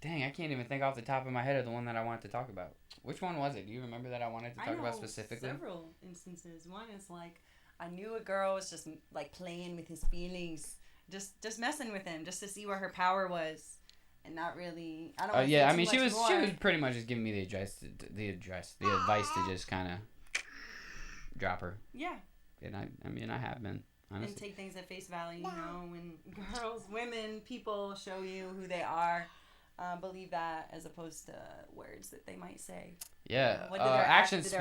Dang, I can't even think off the top of my head of the one that I wanted to talk about. Which one was it? Do you remember that I wanted to talk about specifically? Several instances. One is like, I knew a girl was just like playing with his feelings, just messing with him, just to see where her power was, and not really. I don't. Yeah, I mean, she was pretty much just giving me the advice to just kind of drop her. Yeah. And I mean, I have been. honestly. And take things at face value, you know, when women, people show you who they are, believe that as opposed to words that they might say. Yeah, actions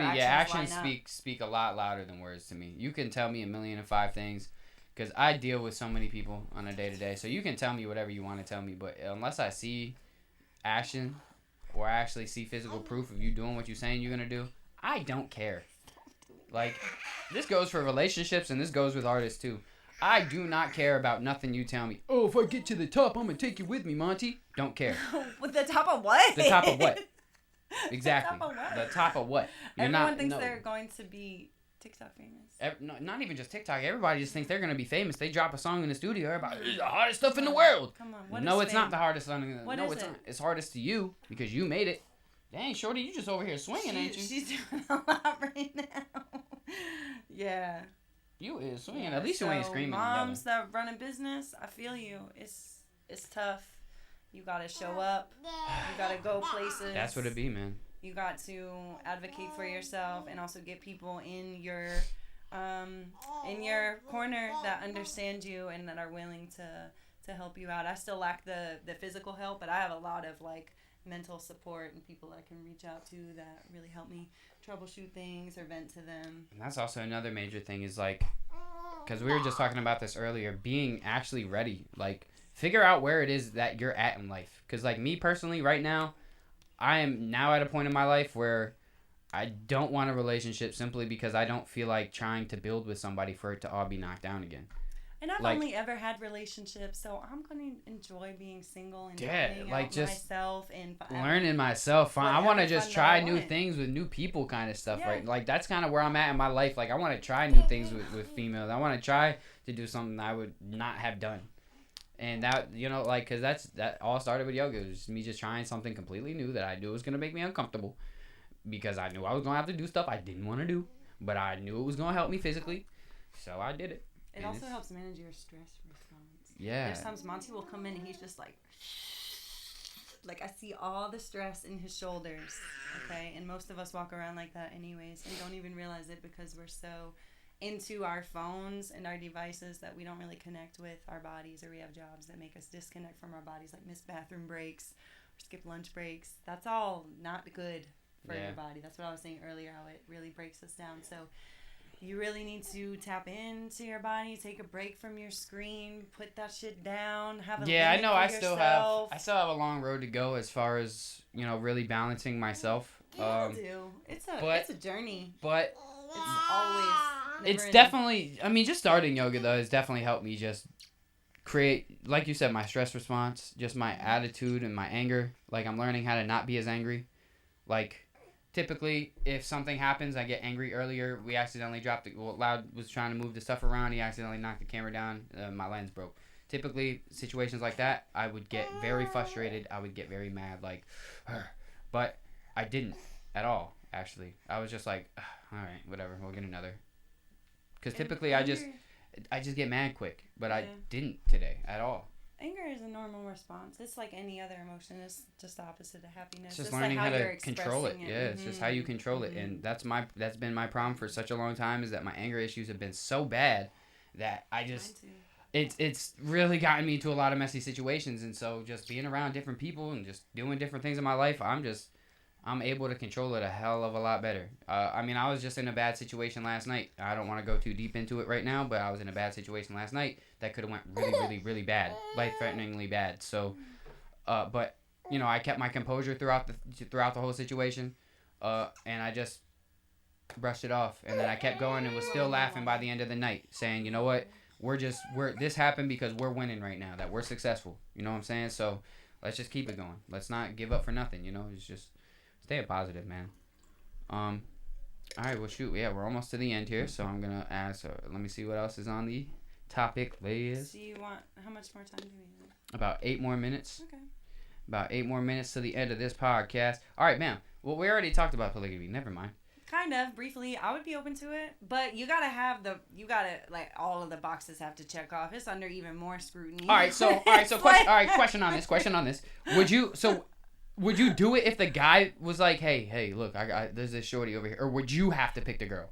speak a lot louder than words to me. You can tell me 1,000,005 things, because I deal with so many people on a day-to-day, so you can tell me whatever you want to tell me, but unless I see action or I actually see physical proof of you doing what you're saying you're going to do, I don't care. Like, this goes for relationships, and this goes with artists, too. I do not care about nothing you tell me. Oh, if I get to the top, I'm going to take you with me, Monty. Don't care. With the top of what? The top of what? Exactly. The top of what? The top of what? Everyone thinks they're going to be TikTok famous. Not even just TikTok. Everybody just thinks they're going to be famous. They drop a song in the studio. Everybody, it's the hardest stuff in the world. Come on. It's not the hardest song in the world. No, it's not. It's hardest to you because you made it. Dang, Shorty, you just over here swinging, ain't you? She's doing a lot right now. Yeah. You is swinging. At least you ain't screaming. Moms that run a business, I feel you. It's tough. You gotta show up. You gotta go places. That's what it be, man. You got to advocate for yourself and also get people in your corner that understand you and that are willing to help you out. I still lack the physical help, but I have a lot of like mental support and people I can reach out to that really help me troubleshoot things or vent to them. And that's also another major thing is like, because we were just talking about this earlier, being actually ready. Like, figure out where it is that you're at in life. Because like me personally right now, I am now at a point in my life where I don't want a relationship simply because I don't feel like trying to build with somebody for it to all be knocked down again. And I've only ever had relationships, so I'm going to enjoy being single and finding out just myself and learning myself. I want to just try new things with new people kind of stuff, right? Like, that's kind of where I'm at in my life. Like, I want to try new things with females. I want to try to do something I would not have done. And that, you know, like, because that all started with yoga. It was me just trying something completely new that I knew was going to make me uncomfortable because I knew I was going to have to do stuff I didn't want to do, but I knew it was going to help me physically, so I did it. It also helps manage your stress response. Yeah. There's times Monty will come in and he's just like I see all the stress in his shoulders, okay? And most of us walk around like that anyways and don't even realize it because we're so into our phones and our devices that we don't really connect with our bodies, or we have jobs that make us disconnect from our bodies, like miss bathroom breaks or skip lunch breaks. That's all not good for your body. That's what I was saying earlier, how it really breaks us down. So you really need to tap into your body, take a break from your screen, put that shit down, have a I know I still have a long road to go as far as, you know, really balancing myself. It's a journey. But it's always it's definitely, I mean, just starting yoga though has definitely helped me just create, like you said, my stress response, just my attitude and my anger. Like, I'm learning how to not be as angry. Like, typically, if something happens, I get angry earlier. We accidentally dropped Loud was trying to move the stuff around. He accidentally knocked the camera down. My lens broke. Typically, situations like that, I would get very frustrated. I would get very mad, like, but I didn't at all, actually. I was just like, all right, whatever, we'll get another. Because typically, I just get mad quick, but I didn't today at all. Anger is a normal response. It's like any other emotion. It's just the opposite of happiness. It's just learning how to control it. Yeah, it's just how you control it. And that's been my problem for such a long time, is that my anger issues have been so bad that I just it's really gotten me into a lot of messy situations. And so just being around different people and just doing different things in my life, I'm able to control it a hell of a lot better. I mean, I was just in a bad situation last night. I don't want to go too deep into it right now, but I was in a bad situation last night that could have went really, really, really bad, life-threateningly bad. So, but you know, I kept my composure throughout the whole situation, and I just brushed it off. And then I kept going and was still laughing by the end of the night, saying, you know what, this happened because we're winning right now, that we're successful. You know what I'm saying? So let's just keep it going. Let's not give up for nothing. You know, it's just stay positive, man. All right, well, shoot. Yeah, we're almost to the end here, so I'm going to ask, let me see what else is on the topic list. So you want, how much more time do we have? About 8 more minutes. Okay. About 8 more minutes to the end of this podcast. All right, ma'am. Well, we already talked about polygamy. Never mind. Kind of, briefly. I would be open to it, but you gotta like, all of the boxes have to check off. It's under even more scrutiny. All right, so question on this. Would you do it if the guy was like, hey, look, there's this shorty over here, or would you have to pick the girl?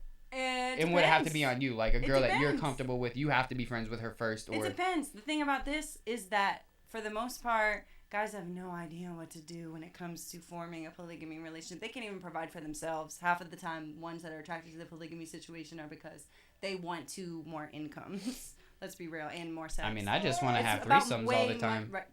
it would have to be on you. Like a girl that you're comfortable with, you have to be friends with her first. Or... It depends. The thing about this is that, for the most part, guys have no idea what to do when it comes to forming a polygamy relationship. They can't even provide for themselves. Half of the time, ones that are attracted to the polygamy situation are because they want more incomes. Let's be real, and more sex. I mean, I just want to have threesomes all the time. Right.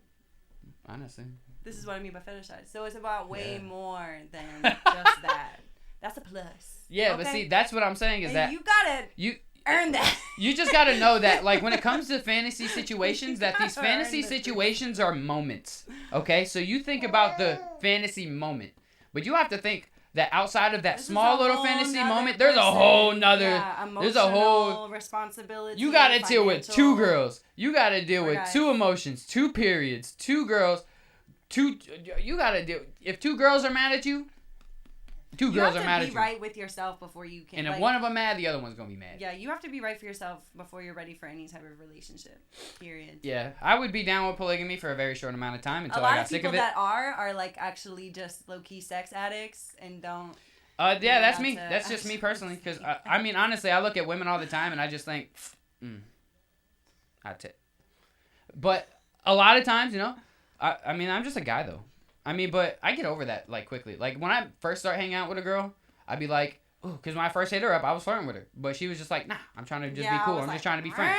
Honestly. This is what I mean by fetishize. So it's about way more than just that. That's a plus. Yeah, okay? But see, that's what I'm saying is that you gotta earn that. You just gotta know that, like, when it comes to fantasy situations, that these fantasy situations are moments. Okay, so you think about the fantasy moment, but you have to think that outside of that small little fantasy moment, there's a whole nother. There's a whole responsibility. You gotta deal with 2 girls. You gotta deal with 2 emotions, 2 periods, 2 girls. You gotta deal. If 2 girls are mad at you. 2 girls are mad at you. You have to be right with yourself before you can. And if one of them mad, the other one's gonna be mad. Yeah, you have to be right for yourself before you're ready for any type of relationship. Period. Yeah, I would be down with polygamy for a very short amount of time until I got sick of it. A lot of people that are like actually just low key sex addicts and don't. Yeah, that's me. That's just me personally. Because I mean, honestly, I look at women all the time and I just think, that's it. But a lot of times, you know, I mean, I'm just a guy though. I mean, but I get over that, like, quickly. Like, when I first start hanging out with a girl, I'd be like, ooh, because when I first hit her up, I was flirting with her. But she was just like, nah, I'm trying to just be cool. I'm just trying to be friends.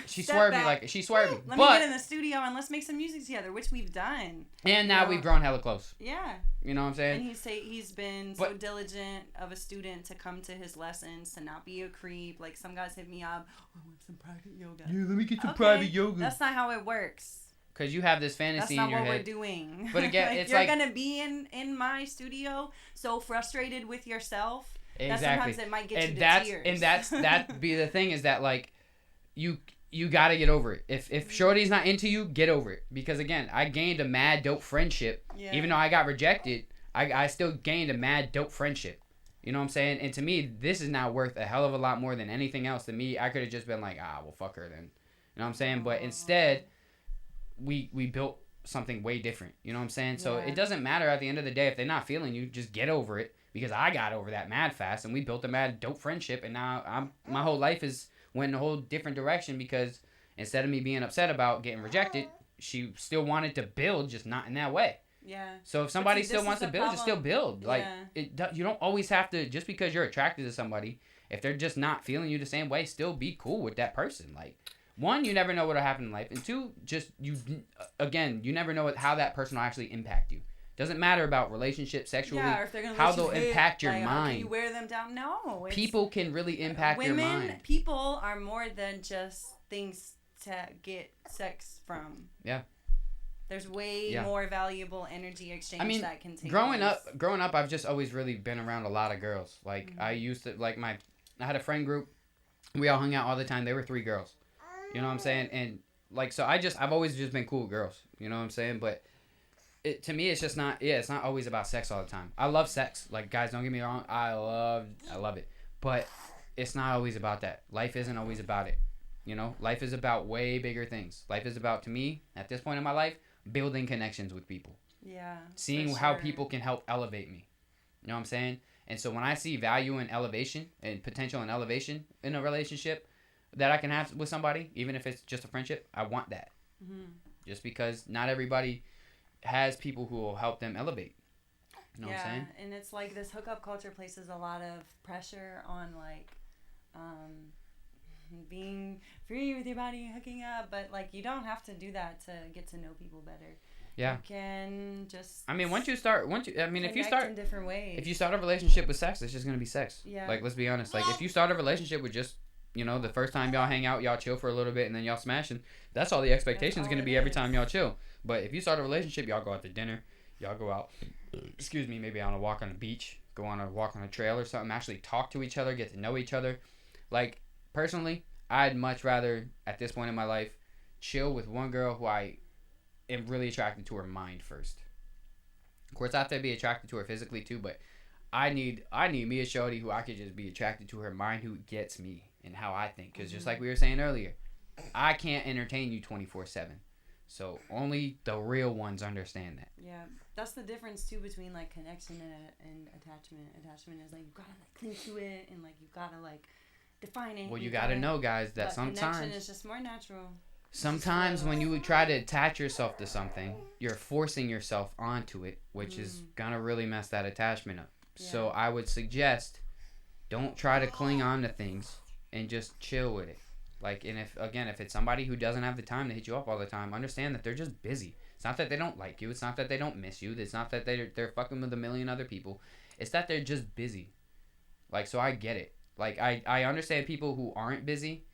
She swerved me. Let me get in the studio and let's make some music together, which we've done. And now we've grown hella close. Yeah. You know what I'm saying? And he's been so diligent of a student to come to his lessons, to not be a creep. Like, some guys hit me up, I want some private yoga. Yeah, let me get some private yoga. That's not how it works. Because you have this fantasy in your head. That's not what we're doing. But again, it's you're going to be in my studio so frustrated with yourself that sometimes it might get you to tears. And that be the thing is that, like, you got to get over it. If Shorty's not into you, get over it. Because, again, I gained a mad dope friendship. Yeah. Even though I got rejected, I still gained a mad dope friendship. You know what I'm saying? And to me, this is now worth a hell of a lot more than anything else. To me, I could have just been like, well, fuck her then. You know what I'm saying? But instead... We built something way different. You know what I'm saying? So it doesn't matter at the end of the day if they're not feeling you, just get over it. Because I got over that mad fast and we built a mad dope friendship, and now my whole life went in a whole different direction because instead of me being upset about getting rejected, she still wanted to build, just not in that way. Yeah. So if somebody still wants to build, just still build. Like you don't always have to, just because you're attracted to somebody, if they're just not feeling you the same way, still be cool with that person. Like, 1, you never know what'll happen in life, and 2, just you never know how that person will actually impact you. Doesn't matter about relationships, sexually, or if they're gonna how they'll impact your mind. Can you wear them down? No. People can really impact your mind. People are more than just things to get sex from. Yeah. There's way more valuable energy exchange that can take growing up, I've just always really been around a lot of girls. Like, I used to, like, I had a friend group. We all hung out all the time. There were 3 girls. You know what I'm saying? And, like, so I've always just been cool with girls. You know what I'm saying? But to me, it's just not, it's not always about sex all the time. I love sex. Like, guys, don't get me wrong. I love it. But it's not always about that. Life isn't always about it. You know? Life is about way bigger things. Life is about, to me, at this point in my life, building connections with people. Yeah. Seeing how people can help elevate me. You know what I'm saying? And so when I see value in elevation and potential in elevation in a relationship that I can have with somebody, even if it's just a friendship, I want that. Mm-hmm. Just because not everybody has people who will help them elevate. You know what I'm saying? And it's like this hookup culture places a lot of pressure on, like, being free with your body, hooking up, but, like, you don't have to do that to get to know people better. Yeah. You can just... if you start in different ways. If you start a relationship with sex, it's just going to be sex. Yeah. Like, let's be honest. Like, if you start a relationship with just, you know, the first time y'all hang out, y'all chill for a little bit, and then y'all smashing, that's all the expectation's going to be every time y'all chill. But if you start a relationship, y'all go out to dinner, y'all go out, maybe on a walk on the beach, go on a walk on a trail or something, actually talk to each other, get to know each other. Like, personally, I'd much rather, at this point in my life, chill with one girl who I am really attracted to her mind first. Of course, I have to be attracted to her physically too, but I need me a shorty who I could just be attracted to her mind, who gets me and how I think. Because just like we were saying earlier, I can't entertain you 24/7. So only the real ones understand that. Yeah, that's the difference too between, like, connection and attachment. Attachment is like you gotta, like, cling to it, and, like, you gotta, like, define it. Well, you gotta know, guys, that sometimes connection is just more natural. Sometimes when you try to attach yourself to something, you're forcing yourself onto it, which is gonna really mess that attachment up. Yeah. So I would suggest, don't try to cling on to things and just chill with it. Like, and if it's somebody who doesn't have the time to hit you up all the time, understand that they're just busy. It's not that they don't like you. It's not that they don't miss you. It's not that they're fucking with a million other people. It's that they're just busy. Like, so I get it. Like, I understand people who aren't busy.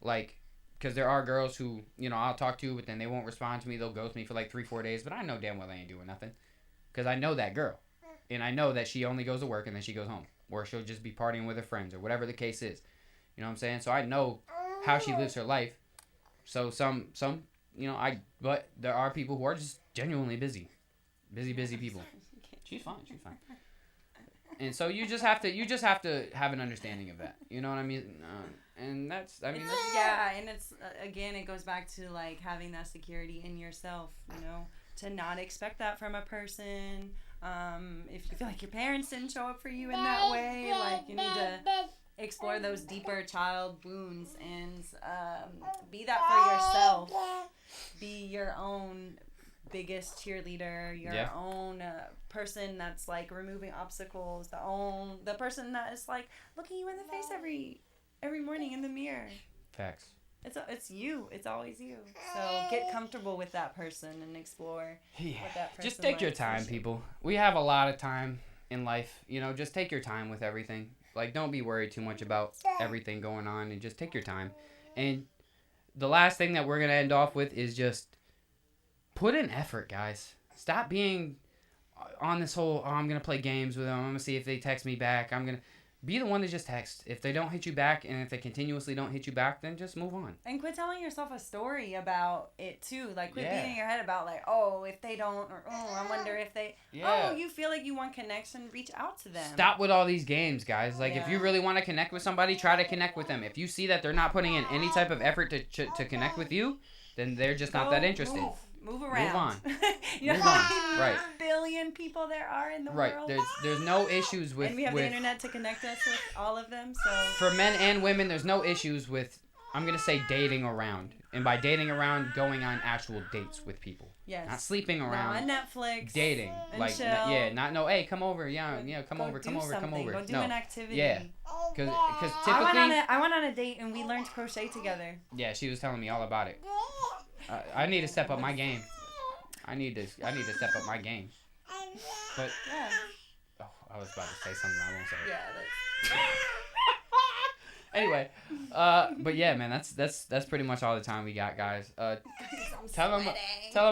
Like, because there are girls who, you know, I'll talk to, but then they won't respond to me. They'll ghost me for like 3-4 days. But I know damn well they ain't doing nothing. Because I know that girl. And I know that she only goes to work and then she goes home. Or she'll just be partying with her friends or whatever the case is. You know what I'm saying? So I know how she lives her life. So some you know, but there are people who are just genuinely busy. Busy people. She's fine. And so you just have to have an understanding of that. You know what I mean? And that's yeah, and it's again, it goes back to like having that security in yourself, you know, to not expect that from a person. If you feel like your parents didn't show up for you in that way, like you need to explore those deeper child wounds and be that for yourself. Be your own biggest cheerleader, your own person that's like removing obstacles, the person that is like looking you in the face every morning in the mirror. Facts. It's you. It's always you. So get comfortable with that person and explore what that person just take your time, people. We have a lot of time in life. You know, just take your time with everything. Like, don't be worried too much about everything going on, and just take your time. And the last thing that we're going to end off with is just put in effort, guys. Stop being on this whole, I'm going to play games with them. I'm going to see if they text me back. I'm going to be the one to just text. If they don't hit you back, and if they continuously don't hit you back, then just move on. And quit telling yourself a story about it, too. Like, quit beating your head about, like, oh, if they don't, or, oh, I wonder if they... Yeah. Oh, you feel like you want connection, reach out to them. Stop with all these games, guys. Like, if you really want to connect with somebody, try to connect with them. If you see that they're not putting in any type of effort to connect with you, then they're just not that interested. Move around. Move on. You know how many billion people there are in the world? Right. There's no issues with... And we have the internet to connect us with all of them, so... For men and women, there's no issues with, I'm going to say, dating around. And by dating around, going on actual dates with people. Yes. Not sleeping around. Not on Netflix. Dating. Like, chill. Hey, come over. Yeah, come over. Go do an activity. Yeah. Because typically... I went on a date and we learned to crochet together. Yeah, she was telling me all about it. I need to step up my game. I need to step up my game. But oh, I was about to say something I won't say. Yeah. Anyway, but yeah, man, that's pretty much all the time we got, guys. Tell them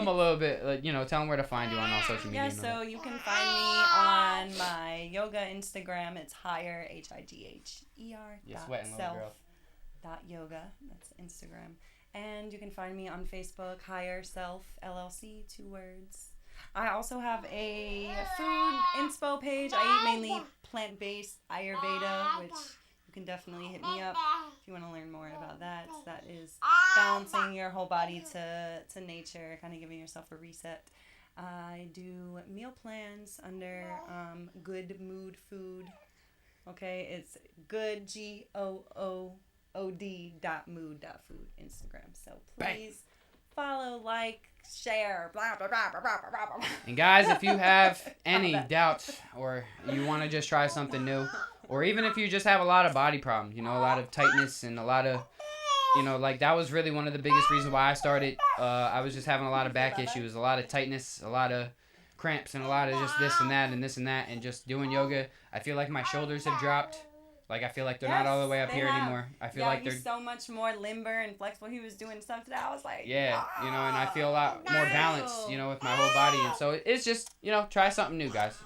a little bit, tell them where to find you on all social media. Yeah, so you can find me on my yoga Instagram. It's higher HIGHER. You're sweating, little girl. .yoga. That's Instagram. And you can find me on Facebook, Higher Self LLC, 2 words. I also have a food inspo page. I eat mainly plant-based Ayurveda, which you can definitely hit me up if you want to learn more about that. That is balancing your whole body to nature, kind of giving yourself a reset. I do meal plans under Good Mood Food. Okay, it's good, GOOD.mood.food Instagram. So please follow, like, share, blah, blah, blah, blah, blah, blah, blah. And guys, if you have any doubts or you want to just try something new, or even if you just have a lot of body problems, a lot of tightness and a lot of, like that was really one of the biggest reasons why I started. I was just having a lot of back issues, a lot of tightness, a lot of cramps, and a lot of just this and that, and just doing yoga. I feel like my shoulders have dropped. Like, I feel like they're not all the way up here anymore. I feel like they're so much more limber and flexible. He was doing stuff today. I was like, and I feel a lot more balanced, with my whole body. And so it's just, try something new, guys.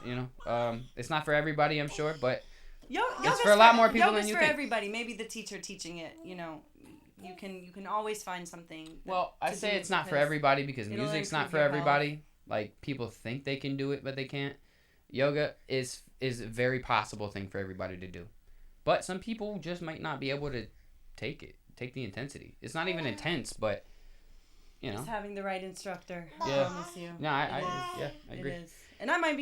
It's not for everybody, I'm sure, but it's for a lot more people than you think. Yoga's for everybody. Maybe the teacher teaching it, you can always find something. Well, I say it's not for everybody because music's not for everybody. Like, people think they can do it, but they can't. Yoga is a very possible thing for everybody to do. But some people just might not be able to take the intensity. It's not even intense, but, Just having the right instructor, I promise you. No, I agree. It is. And I might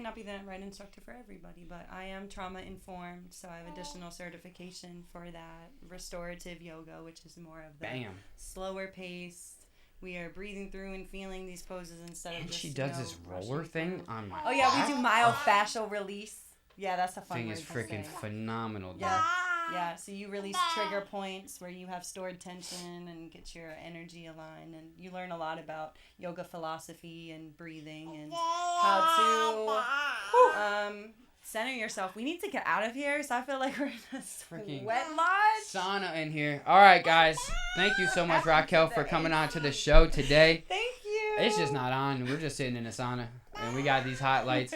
not be the right instructor for everybody, but I am trauma informed, so I have additional certification for that. Restorative yoga, which is more of the slower pace. We are breathing through and feeling these poses instead of just. And she does this roller thing on my. Oh yeah, we do myofascial release. Yeah, that's a fun thing word is to freaking say. phenomenal. Dude. Yeah, so you release trigger points where you have stored tension and get your energy aligned, and you learn a lot about yoga philosophy and breathing and how to center yourself. We need to get out of here, so I feel like we're in a sweat lodge. Sauna in here. All right, guys. Thank you so much, Raquel, for coming on to the show today. Thank you. It's just not on. We're just sitting in a sauna, and we got these hot lights.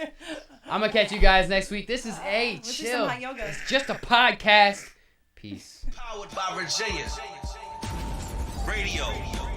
I'm going to catch you guys next week. This is Chill. It's just a podcast. Peace. Powered by Virginia Radio.